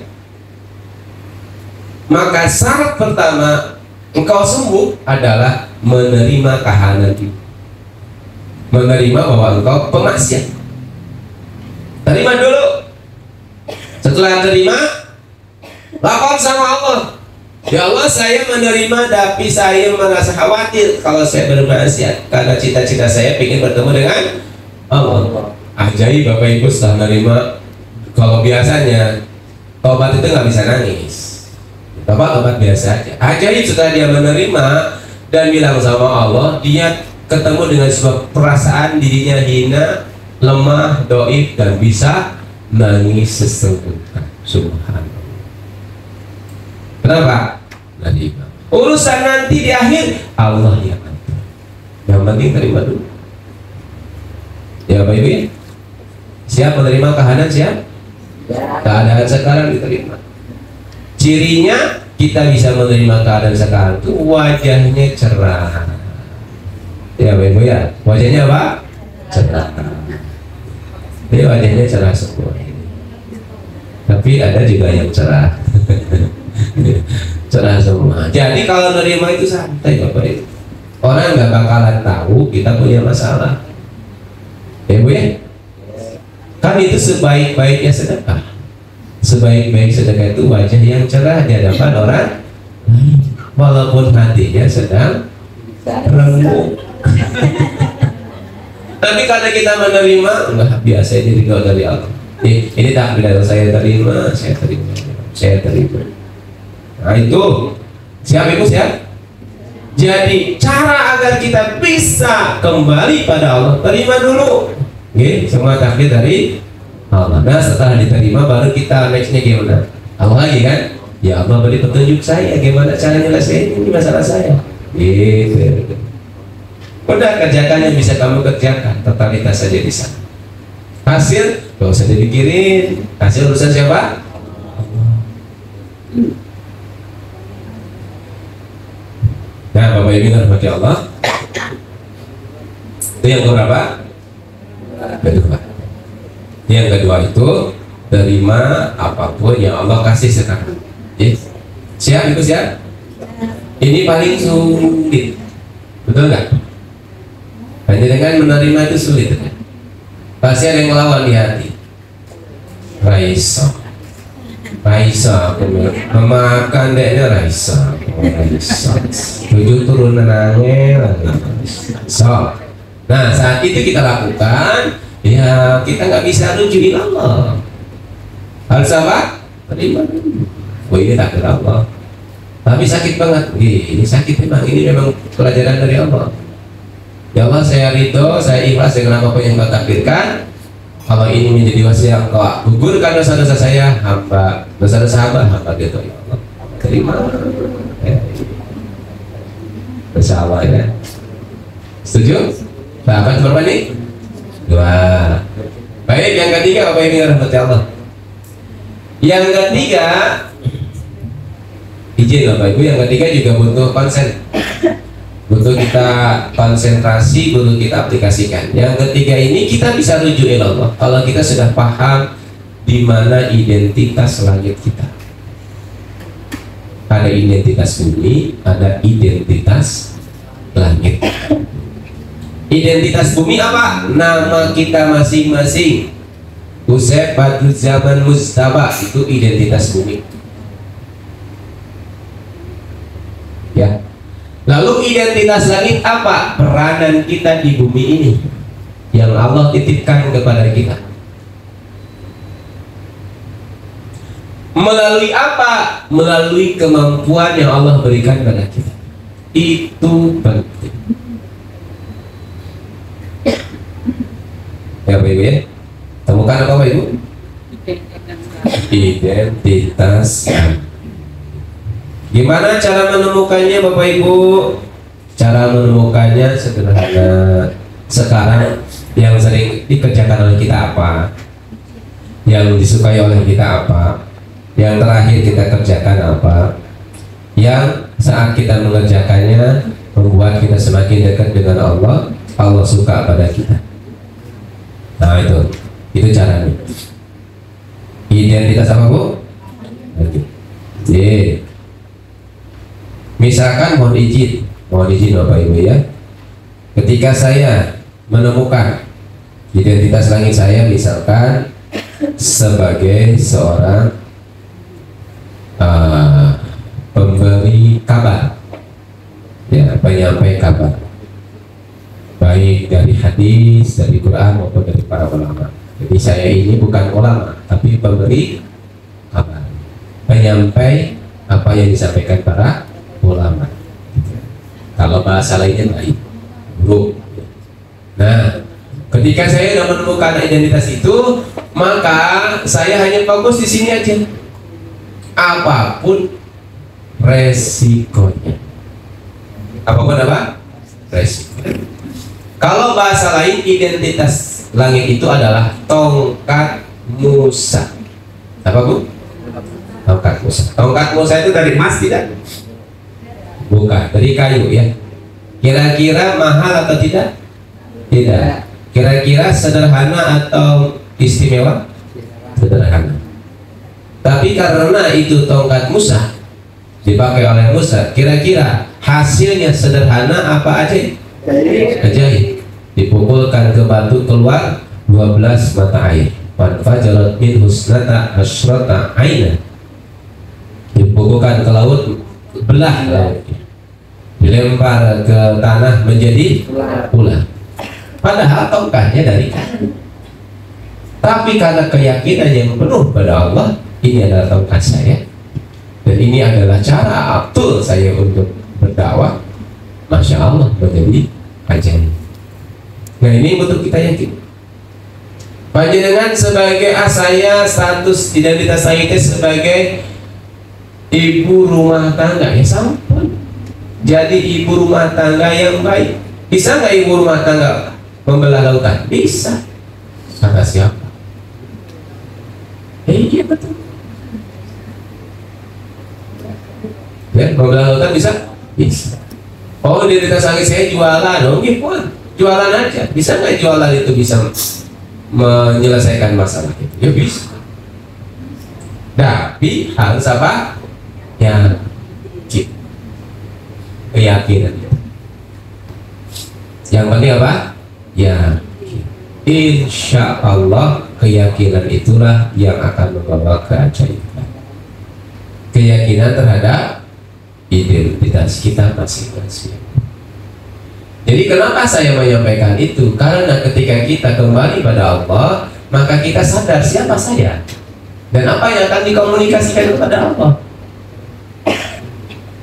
Maka syarat pertama engkau sembuh adalah menerima kahanan itu, menerima bahwa engkau pemaksiat. Terima dulu. Setelah terima, lapor sama Allah. Ya Allah, saya menerima, tapi saya merasa khawatir kalau saya bermaksiat, karena cita-cita saya ingin bertemu dengan Allah. Ajaib Bapak Ibu setelah menerima. Kalau biasanya tobat itu nggak bisa nangis, tobat biasa aja. Ajaib setelah dia menerima dan bilang sama Allah, dia ketemu dengan sebuah perasaan dirinya hina, lemah, doib, dan bisa nangis sesungguhnya. Subhanallah. Kenapa? Urusan nanti di akhir Allah yang atur. Yang penting terima dulu. Ya Bapak Ibu ya? Siap menerima kahanan, siap? Keadaan sekarang diterima. Cirinya kita bisa menerima keadaan sekarang itu wajahnya cerah. Ya Bapak Ibu ya, wajahnya apa? Cerah. Dia wajahnya cerah semua. Tapi ada juga yang cerah. Cerah semua. Jadi kalau menerima itu santai Bapak Ibu. Orang nggak bakalan tahu kita punya masalah. Ya Bu ya? Kan itu sebaik-baiknya sedekah. Sebaik-baik sedekah itu wajah yang cerah di hadapan orang, walaupun hatinya sedang remuk. Tapi karena kita menerima, enggak, biasa ini ridho dari Allah. Ini takdir dari saya terima, saya terima. Nah itu, siap Ibu siap? Jadi cara agar kita bisa kembali pada Allah, terima dulu. Oke, semua takdir dari Allah. Nah setelah diterima baru kita nextnya gimana? Allah lagi kan? Ya Allah beri petunjuk saya gimana cara nyelesain ini masalah saya. Gitu. Udah kerjakan yang bisa kamu kerjakan, totalitas saja di sana. Hasil gak usah dipikirin. Hasil urusan siapa? Nah Bapak Ibu rahmati Allah. Itu yang berapa? Kedua. Yang kedua itu terima apapun yang Allah kasih sekarang. Yes. Siap Ibu siap? Ini paling sulit, betul nggak? Hanya Jangan menerima itu sulit kan? Pasti ada yang melawan di hati. Raisa aku memakan deknya Raisa. Tujuh turunan angin. So, nah saat itu kita lakukan, ya kita nggak bisa rujuk Allah. Harus apa? Terima. Oh ini takdir Allah. Tapi sakit banget. Ini sakit memang. Ini memang pelajaran dari Allah. Ya Allah, saya ridho, saya ikhlas dengan apapun yang Kau takdirkan. Kalau ini menjadi wasiat Kau gugurkan dosa-dosa saya, dosa-dosa hamba gitu ya Allah. Terima. Bersama ya. Setuju? Sahabat berapa nih? 2. Baik, yang ketiga apa ini rahmat Allah? Yang ketiga, izin Bapak Ibu, yang ketiga juga butuh konsen. Butuh kita konsentrasi, butuh kita aplikasikan. Yang ketiga ini kita bisa rujuk Allah kalau kita sudah paham di mana identitas langit kita. Ada identitas bumi, ada identitas langit. Identitas bumi apa? Nama kita masing-masing. Usep, Badruz Zaman, Mustaba, itu identitas bumi. Ya. Lalu identitas langit apa? Peranan kita di bumi ini yang Allah titipkan kepada kita. Melalui apa? Melalui kemampuan yang Allah berikan kepada kita. Itu penting. Ya Bapak Ibu ya. Temukan apa Bapak Ibu? Identitas. Gimana cara menemukannya Bapak Ibu? Cara menemukannya sederhana. Sekarang yang sering dikerjakan oleh kita apa? Yang disukai oleh kita apa? Yang terakhir kita kerjakan apa? Yang saat kita mengerjakannya membuat kita semakin dekat dengan Allah, Allah suka pada kita. Nah itu caranya. Identitas apa Bu? Oke. Misalkan mohon izin Bapak Ibu ya. Ketika saya menemukan identitas langit saya, misalkan sebagai seorang pemberi kabar, ya, penyampai kabar, baik dari hadis, dari Quran maupun dari para ulama. Jadi saya ini bukan ulama, tapi pemberi kabar, penyampai apa yang disampaikan para ulama. Kalau bahasa lainnya lain, guru. Nah, ketika saya sudah menemukan identitas itu, maka saya hanya fokus di sini aja. Apapun resikonya. Apapun apa? Resiko. Kalau bahasa lain, identitas langit itu adalah tongkat Musa. Apa Bu? Tongkat Musa. Tongkat Musa itu dari emas tidak? Bukan, dari kayu ya. Kira-kira mahal atau tidak? Tidak. Kira-kira sederhana atau istimewa? Sederhana. Tapi karena itu tongkat Musa dipakai oleh Musa, kira-kira hasilnya sederhana apa aja? Ajaib. Dipukulkan ke batu keluar 12 mata air. Fanfajarat min husnata asyrata aina. Dipukulkan ke laut, belah lautnya. Dilempar ke tanah menjadi ular. Padahal tongkatnya dari kayu. Tapi karena keyakinan yang penuh pada Allah, ini adalah tongkat saya, dan ini adalah cara Abdul saya untuk berdakwah. Masya Allah, menjadi ajaib. Nah ini betul kita yakin. Panjenengan sebagai saya, status identitas saya itu sebagai ibu rumah tangga, ya sampun. Jadi ibu rumah tangga yang baik. Bisa nggak ibu rumah tangga membelah lautan? Bisa. Kata siapa? Iya betul. Ya, membelah lautan bisa? Bisa. Oh, identitas langit saya jualan, dong, gimana? Jualan aja. Bisa nggak jualan itu bisa menyelesaikan masalah itu? Ya bisa. Tapi harus apa? Ya, keyakinan. Yang penting apa? ya, insya Allah keyakinan itulah yang akan membawa keajaiban. Keyakinan terhadap identitas kita masing-masing. Jadi kenapa saya menyampaikan itu? Karena ketika kita kembali pada Allah, maka kita sadar siapa saya dan apa yang akan dikomunikasikan kepada Allah.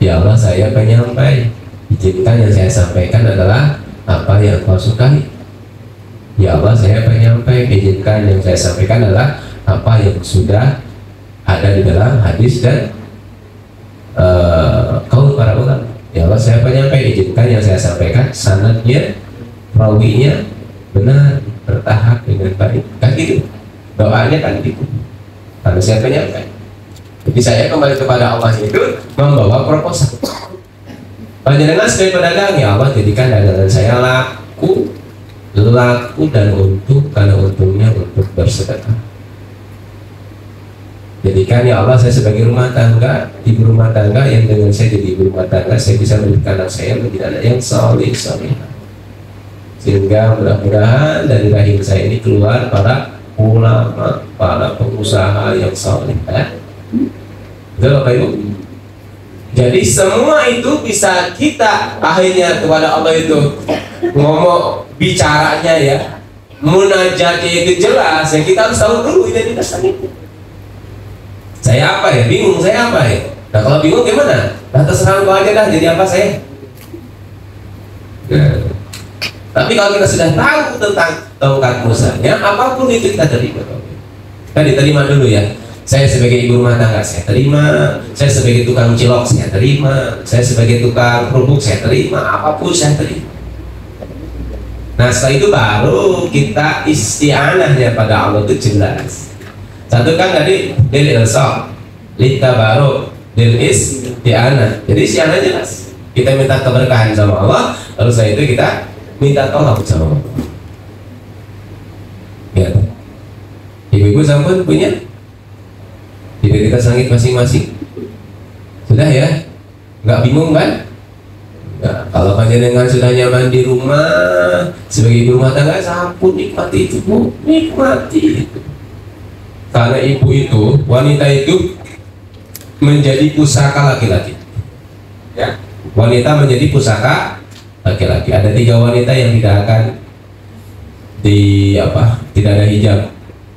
Ya Allah, saya penyampai. Izinkan yang saya sampaikan adalah apa yang kau sukai. Ya Allah, saya penyampai. Izinkan yang saya sampaikan adalah apa yang sudah ada di dalam hadis dan kaul para ulama. Ya Allah, saya penyampai. Izinkan yang saya sampaikan sanadnya, rawinya benar, bertahap dengan baik. Kan gitu doanya, kan gitu. Karena saya penyampai. Jadi saya kembali kepada Allah itu membawa proposal. Panjenengan sebagai pedagang, ya Allah, jadikan dagangan saya laku dan untung, karena untungnya untuk bersedekah. Jadikan ya Allah saya sebagai rumah tangga, ibu rumah tangga, yang dengan saya jadi ibu rumah tangga saya bisa mendidik anak saya menjadi anak yang soleh, sehingga mudah-mudahan dari rahim saya ini keluar para ulama, para pengusaha yang soleh. Betul Bapak Ibu? Jadi semua itu bisa kita akhirnya kepada Allah itu ngomong, bicaranya ya, munajatnya itu jelas. Yang kita harus tahu dulu identitas itu. Saya apa ya? Bingung saya apa ya? Nah kalau bingung gimana? Nah terserah kau aja dah jadi apa saya. Nah, tapi kalau kita sudah tahu tentang tongkat musanya, apapun itu kita terima. Kita diterima dulu ya. Saya sebagai ibu rumah tangga saya terima, saya sebagai tukang cilok saya terima, saya sebagai tukang kerupuk saya terima, apapun saya terima. Nah setelah itu baru kita isti'anahnya pada Allah itu jelas. Satu kan tadi lil ilsaq, lita baru lil isti'anah. Jadi isti'anah jelas. Kita minta keberkahan sama Allah, lalu setelah itu kita minta tolong sama Allah. Ya, ibu-ibu sampun punya identitas langit masing-masing? Sudah ya? Nggak bingung kan? Nah, kalau panjenengan sudah nyaman di rumah sebagai ibu rumah tangga, sampun nikmati itu Bu, nikmati itu. Karena ibu itu, wanita itu menjadi pusaka laki-laki. Ya, wanita menjadi pusaka laki-laki. Ada 3 wanita yang tidak akan tidak ada hijab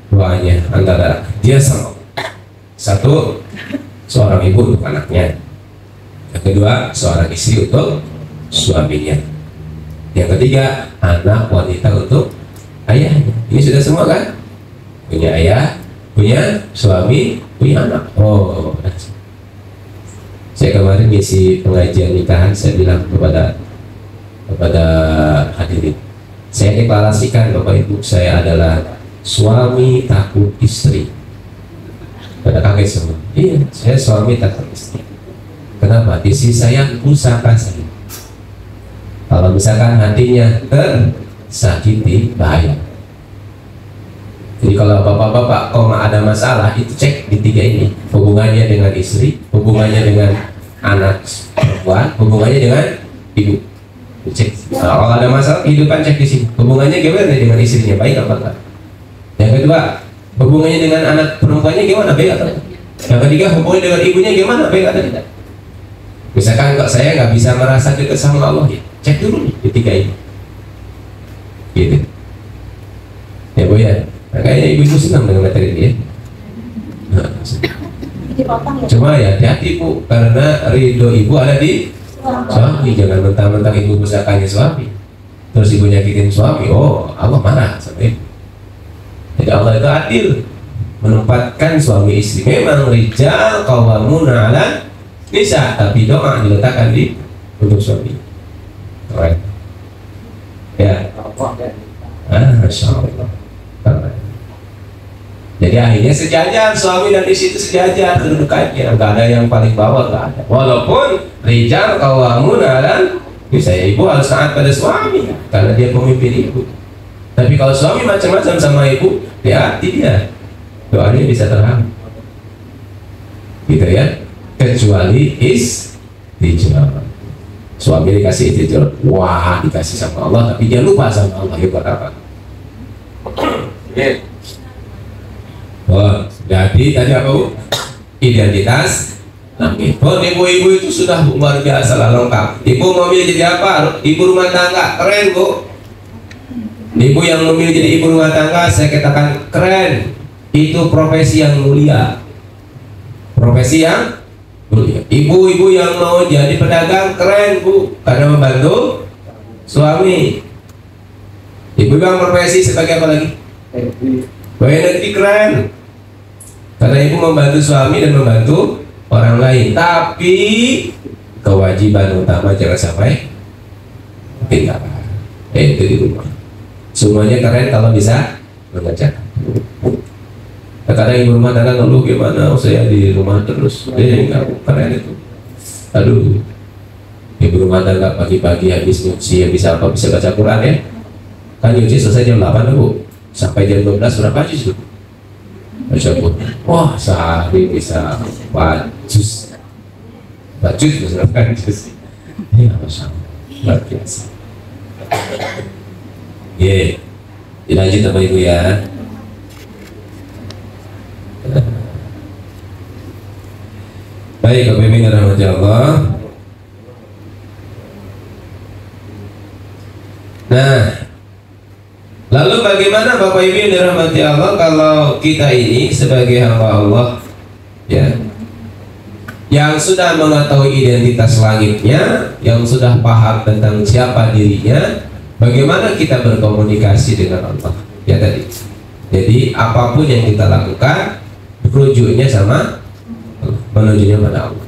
doanya antara dia sama. Satu, seorang ibu untuk anaknya. Yang kedua, seorang istri untuk suaminya. Yang ketiga, anak wanita untuk ayahnya. Ini sudah semua kan? Punya ayah, punya suami, punya anak. Oh, saya kemarin ngisi pengajian nikahan, saya bilang kepada hadirin, saya deklarasikan Bapak Ibu, saya adalah suami takut istri. Pada kaget semua. Iya, saya suami takut istri. Kenapa? Istri saya pusaka saya. Kalau misalkan hatinya tersakiti, bahaya. Jadi kalau bapak-bapak ada masalah, itu cek di 3 ini. Hubungannya dengan istri, hubungannya dengan anak perempuan, hubungannya dengan ibu. Cek. Nah, kalau ada masalah kehidupan, cek di sini. Hubungannya gimana dengan istrinya, baik apa enggak? Yang kedua, hubungannya dengan anak perempuannya gimana, baik atau tidak? Yang ketiga, hubungannya dengan ibunya gimana, baik atau tidak? Misalkan kok saya nggak bisa merasa dekat sama Allah, ya, cek dulu nih di 3 ini. Gitu. Ya Bu ya. Nah, kayaknya ibu-ibu senang dengan materi ini ya. Nah, cuma ya hati-hati Bu, karena ridho ibu ada di suami. Jangan mentang-mentang ibu pusakanya suami, terus ibu nyakitin suami, oh Allah marah sama ibu. Jadi Allah itu adil menempatkan suami istri. Memang rijal qawwamuna 'ala nisa, tapi doa diletakkan di untuk suami. Alright. Ya. Masya Allah. Jadi akhirnya sejajar, suami dan istri itu sejajar kedudukannya, nggak ada yang paling bawah, nggak ada. Walaupun rijal qawwamuna 'ala nisa, ibu harus taat pada suami karena dia pemimpin ibu. Tapi kalau suami macam-macam sama ibu, hati dia doanya bisa terhambat, gitu ya. Kecuali istijabah. Suami dikasih istri, wah dikasih sama Allah, tapi dia lupa sama Allah, ya buat apa? Oh, jadi tadi apa Bu? Identitas. Nah, ibu-ibu itu sudah luar biasa lah, lengkap. Ibu mau milih jadi apa? Ibu rumah tangga, keren Bu. Ibu yang memilih jadi ibu rumah tangga, saya katakan keren. Itu profesi yang mulia. Profesi yang mulia. Ibu-ibu yang mau jadi pedagang, keren Bu, karena membantu suami. Ibu yang profesi sebagai apa lagi? Pegawai negeri, keren. Karena ibu membantu suami dan membantu orang lain. Tapi kewajiban utama jangan sampai ketinggalan. Itu di rumah. Semuanya keren kalau bisa mengerjakan. Kadang ibu rumah tangga ngeluh, gimana saya di rumah terus, nggak keren itu. Aduh, ibu rumah tangga pagi-pagi habis nyuci, habis apa, bisa baca Quran ya? Kan nyuci selesai jam 8 Bu, sampai jam 12 berapa juz? Baca Quran. Wah, sehari bisa 4 juz. 4 juz berapa juz? Ya, Masya Allah, luar biasa. Dilanjut sama ibu ya. Baik, Bapak Ibu yang dirahmati Allah. Nah, lalu bagaimana Bapak Ibu yang dirahmati Allah kalau kita ini sebagai hamba Allah, ya, yang sudah mengetahui identitas langitnya, yang sudah paham tentang siapa dirinya, bagaimana kita berkomunikasi dengan Allah? Ya tadi. Jadi apapun yang kita lakukan, rujuknya sama, menunjuknya pada Allah.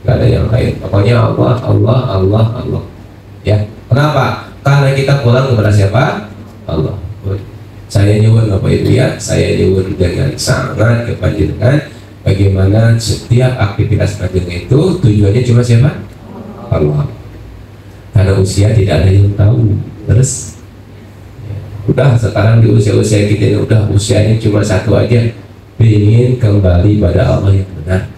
Gak ada yang lain. Pokoknya Allah, Allah, Allah, Allah. Ya. Kenapa? Karena kita pulang kepada siapa? Allah. Saya nyuwun Bapak Ibu ya, saya nyuwun dengan sangat kepanjenengan bagaimana setiap aktivitas panjenengan itu tujuannya cuma siapa? Allah. Karena usia tidak ada yang tahu. Terus udah sekarang di usia-usia kita ini udah usianya cuma satu aja, ingin kembali pada Allah yang benar.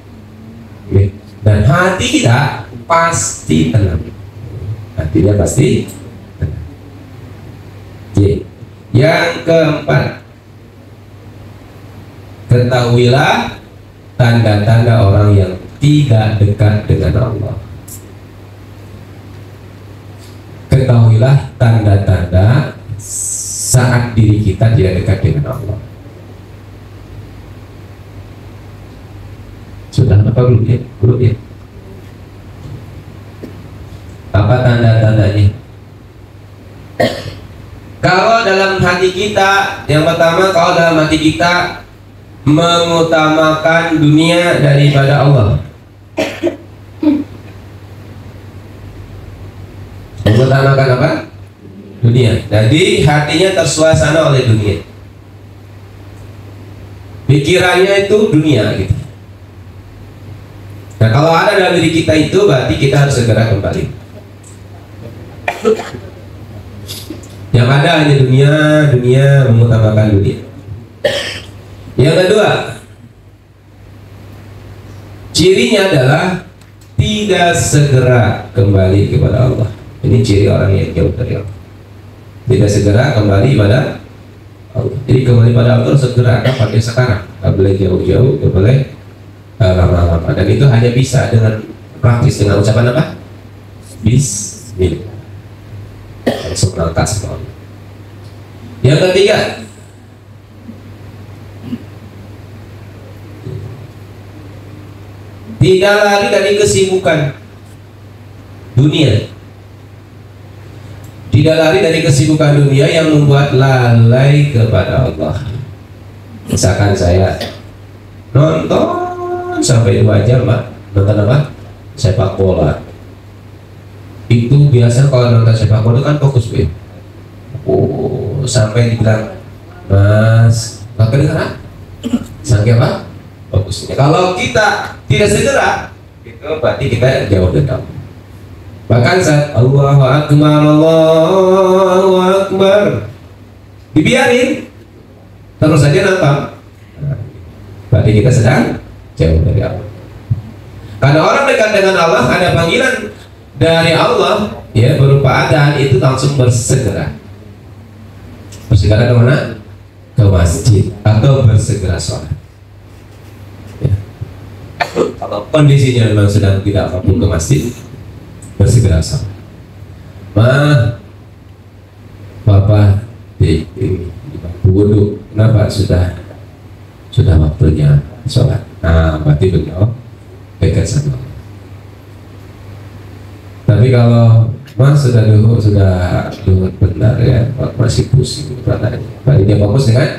Dan hati kita pasti tenang. Hatinya pasti tenang. Yang keempat, ketahuilah tanda-tanda orang yang tidak dekat dengan Allah. Ketahuilah tanda-tanda saat diri kita tidak dekat dengan Allah. Sudah apa belum ya? Belum ya? Apa tanda-tandanya? Kalau dalam hati kita, yang pertama, kalau dalam hati kita mengutamakan dunia daripada Allah. Mengutamakan apa? Dunia. Jadi hatinya tersuasana oleh dunia. Pikirannya itu dunia gitu. Nah, kalau ada dalam diri kita itu, berarti kita harus segera kembali. Yang ada hanya dunia, dunia, mengutamakan dunia. Yang kedua, cirinya adalah tidak segera kembali kepada Allah. Ini ciri orang yang jauh dari Allah. Tidak segera kembali pada Allah. Jadi kembali pada Allah segera, kapan? Sekarang. Tidak boleh jauh-jauh, tidak boleh lama-lama. Dan itu hanya bisa dengan praktis, dengan ucapan apa? Bismillah. Langsung berangkat semua. Yang ketiga, tidak lari dari kesibukan dunia. Tidak lari dari kesibukan dunia yang membuat lalai kepada Allah. Misalkan saya nonton sampai 2 jam, Pak. Nonton apa? Sepak bola. Itu biasa kalau nonton sepak bola kan fokus, Bu. Oh, sampai dibilang, Mas, nggak kedengeran? Sampai apa? Fokusnya. Kalau kita tidak segera, itu berarti kita jauh dari Allah. Bahkan saat Allahu Akbar, Allahu Akbar, dibiarin terus saja nonton, berarti kita sedang jauh dari Allah. Karena orang dekat dengan Allah ada panggilan, dari Allah ya berupa adaan itu langsung bersegera kemana? Ke masjid atau bersegera sholat ya. Kalau kondisinya memang sedang tidak mampu ke masjid, bersegera sholat. Bapak di bangku wudhu, kenapa sudah waktunya sholat? Nah, berarti beliau dekat sama. Tapi kalau sudah luhur benar ya, masih pusing badannya. Berarti dia fokus dengan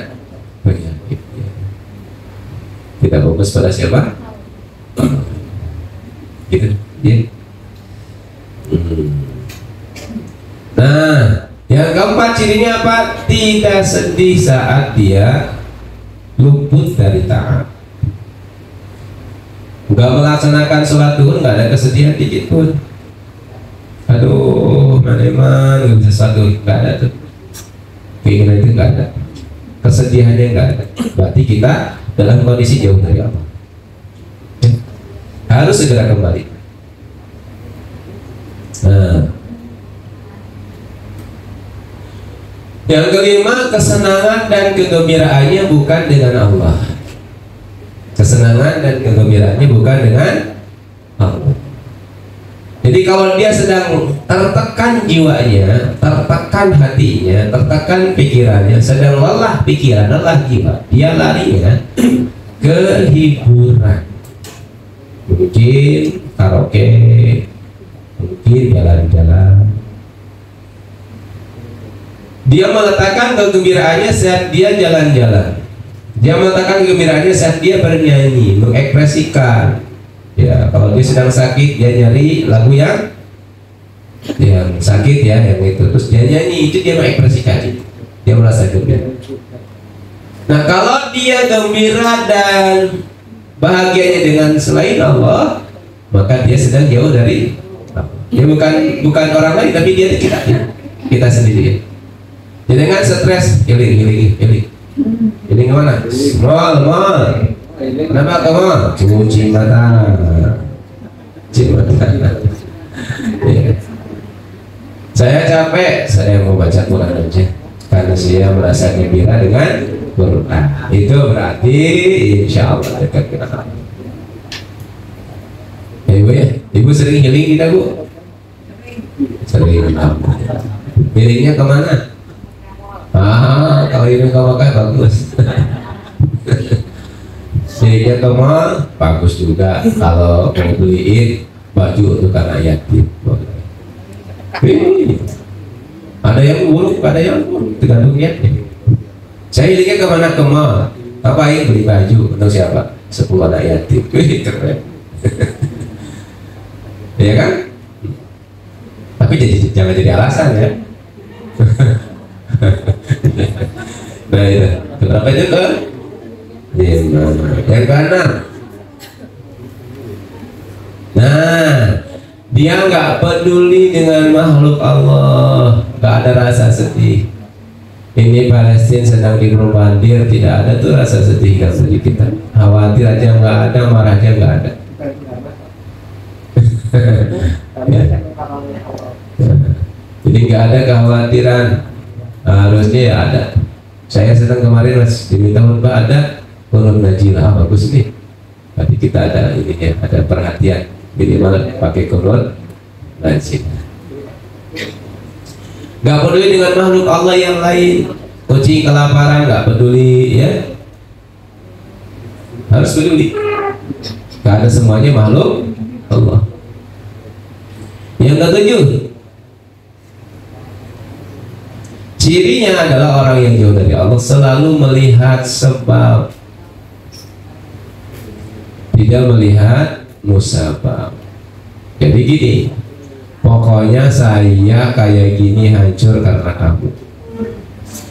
penyakit. Tidak fokus pada siapa? Gitu. Ya. Nah, yang keempat cirinya apa? Tidak sedih saat dia luput dari taat. Nggak melaksanakan sholat duhur, nggak ada kesedihan dikit pun. Aduh, mana nggak bisa sholat duhur, nggak ada tuh. Keinginan itu nggak ada, kesedihannya nggak ada. Berarti kita dalam kondisi jauh dari Allah. Harus segera kembali. Nah, yang kelima, kesenangan dan kegembiraannya bukan dengan Allah. Kesenangan dan kegembiraannya bukan dengan Allah. Jadi kalau dia sedang tertekan jiwanya, tertekan hatinya, tertekan pikirannya, sedang lelah pikiran, lelah jiwa, dia larinya ke hiburan. Mungkin karaoke, mungkin jalan-jalan. Dia meletakkan kegembiraannya saat dia jalan-jalan. Dia meletakkan kegembiraannya saat dia bernyanyi, mengekspresikan. Ya, kalau dia sedang sakit, dia nyari lagu yang sakit ya, yang itu. Terus dia nyanyi, itu dia mengekspresikan. Dia merasa gembira. Nah, kalau dia gembira dan bahagianya dengan selain Allah, maka dia sedang jauh dari Allah. Dia bukan orang lain, tapi dia kita sendiri. Jangan stres, healing. Healing kemana? Mall. Kenapa ke mall? Cuci mata. Ya. Saya capek, saya mau baca Quran aja, karena saya merasa gembira dengan Quran. Itu berarti insya Allah dekat dengan Allah. Ya, Ibu ya, Ibu sering healing kita Bu? Sering. Healingnya kemana? Kalau ini kau pakai bagus. Healingnya ke mall bagus juga. Kalau mau beliin baju untuk anak yatim, ada yang buruk, ada yang buruk, tergantung niatnya. Saya healingnya kemana? Ke mall. Ngapain? Beli baju untuk siapa? 10 anak yatim. Keren. Ya kan? Tapi jangan jadi alasan ya. Nah itu berapa itu kan? Yang keenam. Nah, dia nggak peduli dengan makhluk Allah, nggak ada rasa sedih. Ini Palestina sedang dibombardir, tidak ada tuh rasa sedih yang sedih kita. Khawatir aja nggak ada, marah aja nggak ada. Ya. Jadi nggak ada kekhawatiran. Harusnya ya ada. Saya sedang kemarin diminta khutbah, ada turun najilah, bagus nih. Berarti kita ada ininya, ada perhatian minimal pakai kurun najilah. Gak peduli dengan makhluk Allah yang lain. Kucing kelaparan gak peduli ya. Harus peduli. Karena semuanya makhluk Allah. Yang ketujuh, cirinya adalah orang yang jauh dari Allah selalu melihat sebab, tidak melihat musabab. Jadi gini, pokoknya saya kayak gini hancur karena kamu,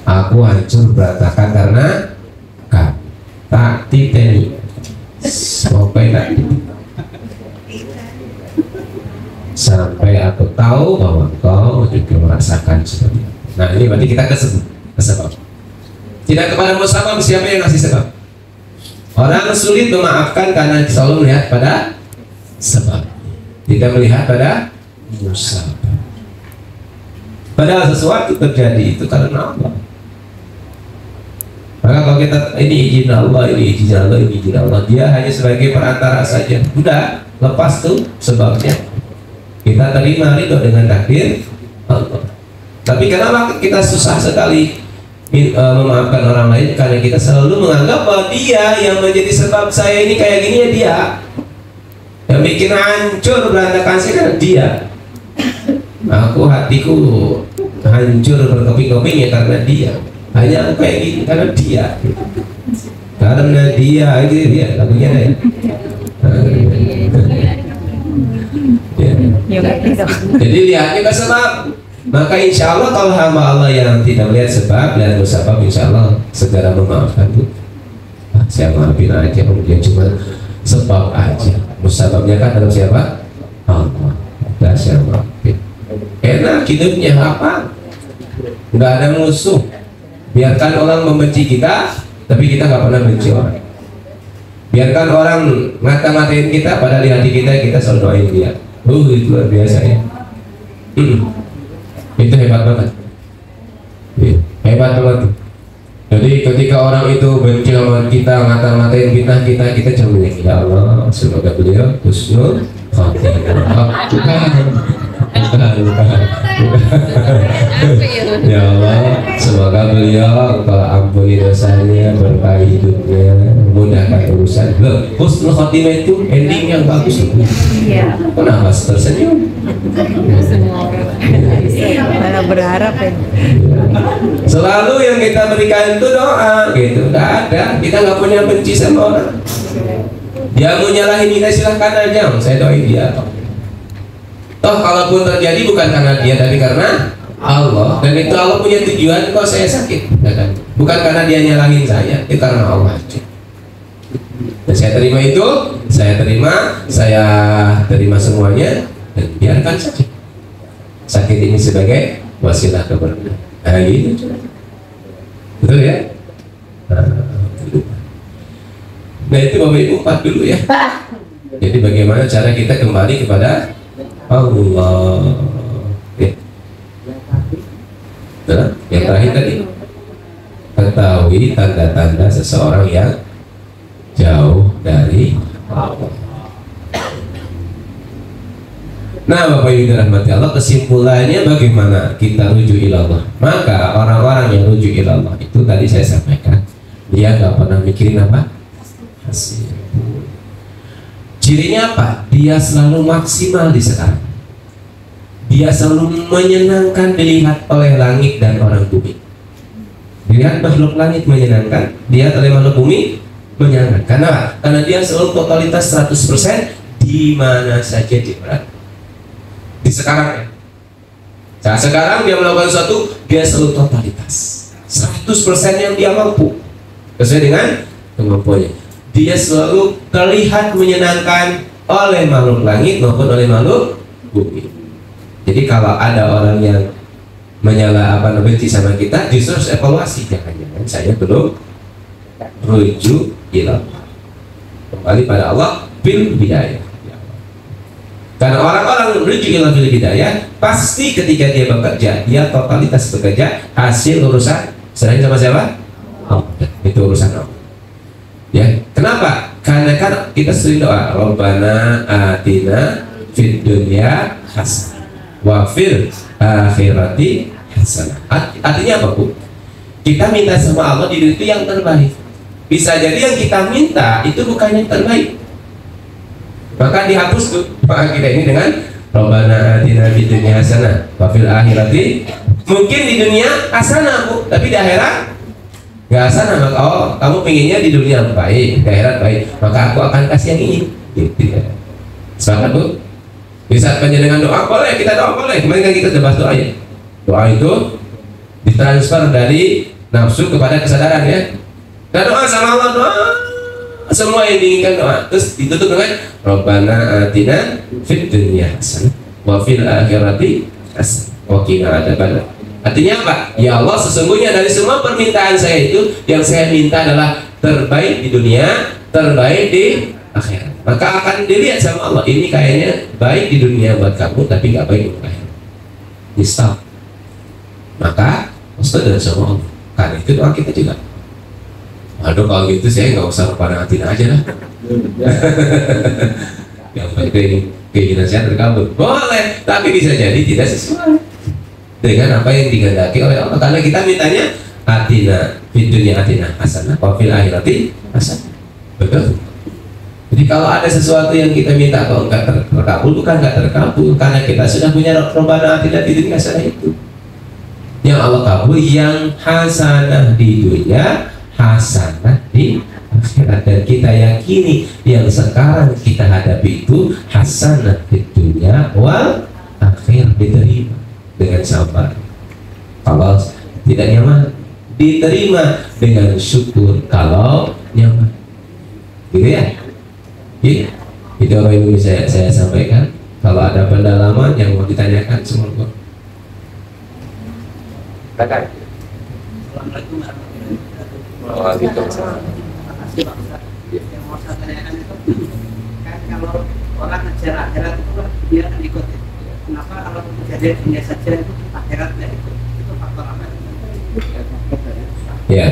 aku hancur berantakan karena kamu. Tak titeni, sampai tak titeni, sampai aku tahu bahwa kau juga merasakan seperti itu. Nah ini berarti kita ke sebab. Tidak kepada musabab, siapa yang ngasih sebab? Orang sulit memaafkan karena selalu melihat pada sebab, tidak melihat pada musabah. Padahal sesuatu terjadi itu karena Allah. Maka kalau kita ini izin Allah, ini izin Allah, ini izin Allah, dia hanya sebagai perantara saja. Udah, lepas tuh sebabnya. Kita terima ridho dengan takdir Allah. Tapi kenapa kita susah sekali memaafkan orang lain? Karena kita selalu menganggap bahwa dia yang menjadi sebab saya ini kayak gini ya dia. Yang bikin hancur berantakan sih kan dia. Aku hatiku hancur berkeping-keping ya karena dia. Hanya aku kayak gini karena dia. Karena dia gitu ya lagunya ya. Jadi lihatnya ke sebab. Maka insya Allah kalau hamba Allah yang tidak melihat sebab dan musabab, insya Allah segera memaafkan tuh. Saya maafin aja, dia cuma sebab aja. Musababnya kan dalam siapa? Allah. Udah saya maafin. Enak hidupnya apa? Nggak ada musuh. Biarkan orang membenci kita, tapi kita nggak pernah benci orang. Biarkan orang ngata-ngatain kita, padahal di hati kita selalu doain dia. Itu luar biasa ya. Itu hebat banget. Hebat banget. Jadi ketika orang itu benci sama kita, ngata-ngatain kita cuma bilang, ya Allah, semoga beliau husnul khotimah. Bukan. Ya Allah, semoga beliau engkau ampuni dosanya, berkahi hidupnya, mudahkan urusan. Loh, husnul khotimah itu ending yang bagus. Iya. Kenapa tersenyum? Mana berharap ya. Selalu yang kita berikan itu doa, gitu. Nggak ada, kita nggak punya benci sama orang. Dia mau nyalahin kita silahkan aja, saya doain dia. Toh kalaupun terjadi bukan karena dia tapi karena Allah, dan itu Allah punya tujuan kok saya sakit, ya kan? Bukan karena dia nyalahin saya, itu karena Allah aja. Dan saya terima itu, saya terima semuanya, dan biarkan saja. Sakit ini sebagai wasilah keberkahan. Nah, gitu. Betul ya? Nah itu Bapak Ibu 4 dulu ya. Jadi bagaimana cara kita kembali kepada Allah. Ya. Nah, yang terakhir tadi, ketahui tanda-tanda seseorang yang jauh dari Allah. Nah Bapak Ibu dirahmati Allah, kesimpulannya bagaimana kita rujuk ilallah? Maka orang-orang yang rujuk ilallah itu tadi saya sampaikan, dia nggak pernah mikirin apa? Hasil. Cirinya apa? Dia selalu maksimal di sekarang. Dia selalu menyenangkan dilihat oleh langit dan orang bumi. Dilihat makhluk langit menyenangkan, dia oleh makhluk bumi menyenangkan. Karena dia selalu totalitas 100% di mana saja dia berada. Di sekarang ya. Saat sekarang dia melakukan sesuatu, dia selalu totalitas 100% yang dia mampu sesuai dengan kemampuannya. Dia selalu terlihat menyenangkan oleh makhluk langit maupun oleh makhluk bumi. Jadi kalau ada orang yang benci sama kita, justru harus evaluasi, jangan-jangan saya belum rujuk ilallah, kembali pada Allah bil hidayah. Karena orang-orang rujuk ilallah bil hidayah, pasti ketika dia bekerja, dia totalitas bekerja, hasil urusan selain sama siapa? Allah. Itu urusan Allah. Ya, kenapa? Karena kan kita sering doa, Rabbana atina fid dunya hasanah wa fil akhirati hasanah. Artinya apa, Bu? Kita minta sama Allah di dunia itu yang terbaik. Bisa jadi yang kita minta itu bukan yang terbaik. Maka dihapus tuh doa kita ini dengan Rabbana atina fid dunya hasanah wa fil akhirati. Mungkin di dunia hasanah, Bu, tapi di akhirat gak asal, maka kamu pinginnya di dunia baik, di akhirat baik, maka aku akan kasih yang ini. Gitu ya. Sepakat, Bu? Di saat panjenengan doa boleh, kita doa boleh. Kemarin kan kita bahas doa ya. Doa itu ditransfer dari nafsu kepada kesadaran ya. Kita doa sama Allah, doa semua yang diinginkan doa. Terus ditutup dengan Rabbana atina fid dunya hasanah wa fil akhirati hasanah wa qina adzabannar. Artinya apa? Ya Allah, sesungguhnya dari semua permintaan saya itu, yang saya minta adalah terbaik di dunia, terbaik di akhirat. maka akan dilihat sama Allah, ini kayaknya baik di dunia buat kamu tapi nggak baik di akhirat. Di stop. Maka waspada sama Allah. Karena itu doa kita juga. Aduh kalau gitu saya nggak usah kepada hati aja lah. Yang penting keinginan saya terkabul. Boleh, tapi bisa jadi tidak sesuai dengan apa yang dikehendaki oleh Allah. Karena kita mintanya atina fid dunya atina hasanah wa fil akhirati hasanah. Betul. Jadi kalau ada sesuatu yang kita minta kalau enggak terkabul, bukan enggak terkabul karena kita sudah punya Rabbana atina fid dunya hasanah itu. Yang Allah kabul yang hasanah di dunia, hasanah di akhirat. Dan kita yakini yang sekarang kita hadapi itu hasanah di dunia wal akhir, diterima dengan sabar. Kalau tidak nyaman, diterima dengan syukur. Kalau nyaman, gitu ya. Itu apa yang saya sampaikan. Kalau ada pendalaman yang mau ditanyakan, semua. Silakan. Assalamualaikum warahmatullahi wabarakatuh. Waalaikumsalam. Makasih Pak Ustaz. Yang mau saya tanyakan itu kan kalau orang ngejar akhirat itu kan dia akan ikut. Kenapa kalau kejadian dunia saja itu akhirat nggak ikut? Itu faktor apa? Ya,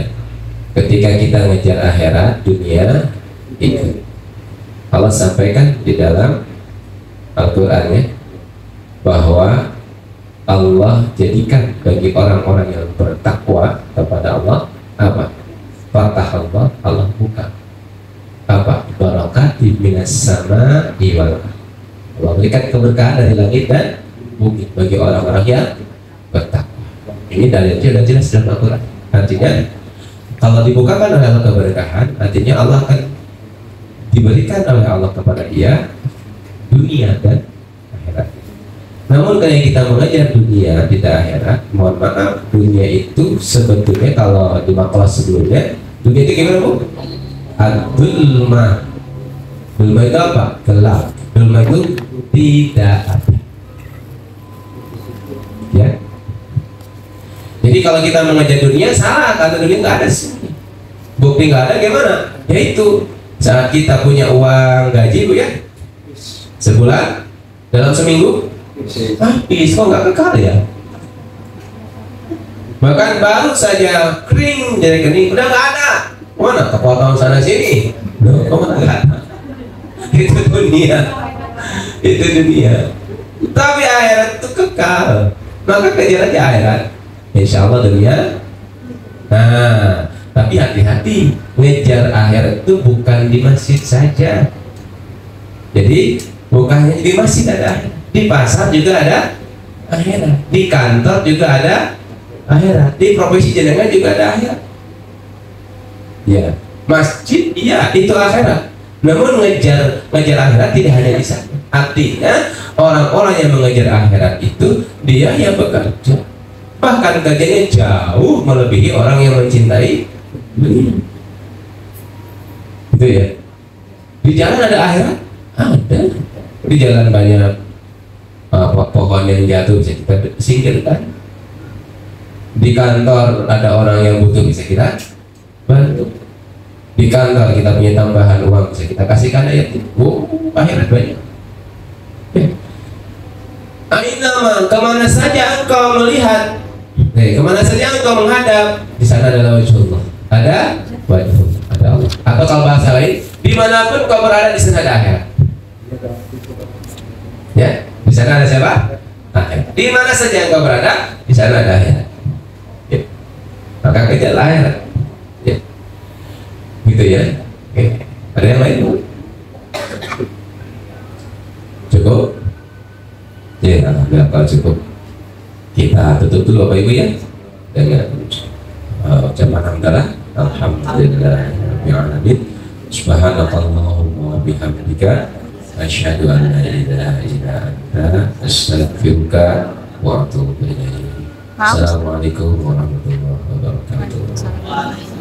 ketika kita ngejar akhirat, dunia ikut. Allah sampaikan di dalam Al-Qur'annya bahwa Allah jadikan bagi orang-orang yang bertakwa kepada Allah apa? Fatah Allah, Allah buka apa? Barakati minas sama'i wal ardh. Allah berikan keberkahan dari langit dan bumi bagi orang-orang yang bertakwa. Ini dalilnya sudah jelas dalam Al-Quran. Artinya kalau dibukakan oleh Allah keberkahan, artinya Allah akan diberikan oleh Allah kepada dia dunia dan akhirat. Namun kalau kita mengajar dunia tidak akhirat, mohon maaf, dunia itu sebetulnya kalau di makalah sebelumnya, dunia itu gimana Bu? Ad-dulma. Dulma itu apa? Gelap. Dulma itu tidak ada. Ya. Jadi kalau kita mengajar dunia salah, karena dunia nggak ada sih. Bukti nggak ada gimana? Yaitu saat kita punya uang gaji Bu ya, sebulan dalam seminggu habis, kok nggak kekal ya? Bahkan baru saja kering jadi kening udah nggak ada, mana kepotong sana sini, kok nggak ada? Itu dunia, itu dunia. Tapi akhirat itu kekal, maka kejar aja akhirat, insya Allah dunia. Nah, tapi hati-hati, ngejar akhirat itu bukan di masjid saja. Jadi bukannya di masjid ada akhirat, di pasar juga ada akhirat, di kantor juga ada akhirat, di profesi jenengan juga ada akhirat. Ya, masjid iya itu akhirat. Namun ngejar akhirat tidak hanya di sana. Artinya orang-orang yang mengejar akhirat itu dia yang bekerja, bahkan kerjanya jauh melebihi orang yang mencintai dunia. Itu ya. Di jalan ada akhirat, ada. Di jalan banyak pohon yang jatuh bisa kita singkirkan. Di kantor ada orang yang butuh bisa kita bantu. Di kantor kita punya tambahan uang bisa kita kasihkan yatim. Akhirat banyak. Ainama, kemana saja engkau melihat, kemana saja engkau menghadap, di sana adalah wajhullah. Ada wajhullah, ada Allah. Atau kalau bahasa lain, dimanapun kau berada di sana ada akhirat. Ya, di sana ada siapa? Akhirat. Di mana saja engkau berada, di sana ada akhirat. Ya. Maka kejarlah akhirat. Ya. Gitu ya. Oke. Ada yang lain? Cukup? Ya, alhamdulillah kalau cukup. Kita tutup dulu Bapak Ibu ya dengan ucapan hamdalah. Alhamdulillahirabbil subhanakallahumma wa bihamdika asyhadu an la ilaha illa anta astaghfiruka wa atubu ilaik. Assalamualaikum warahmatullahi wabarakatuh.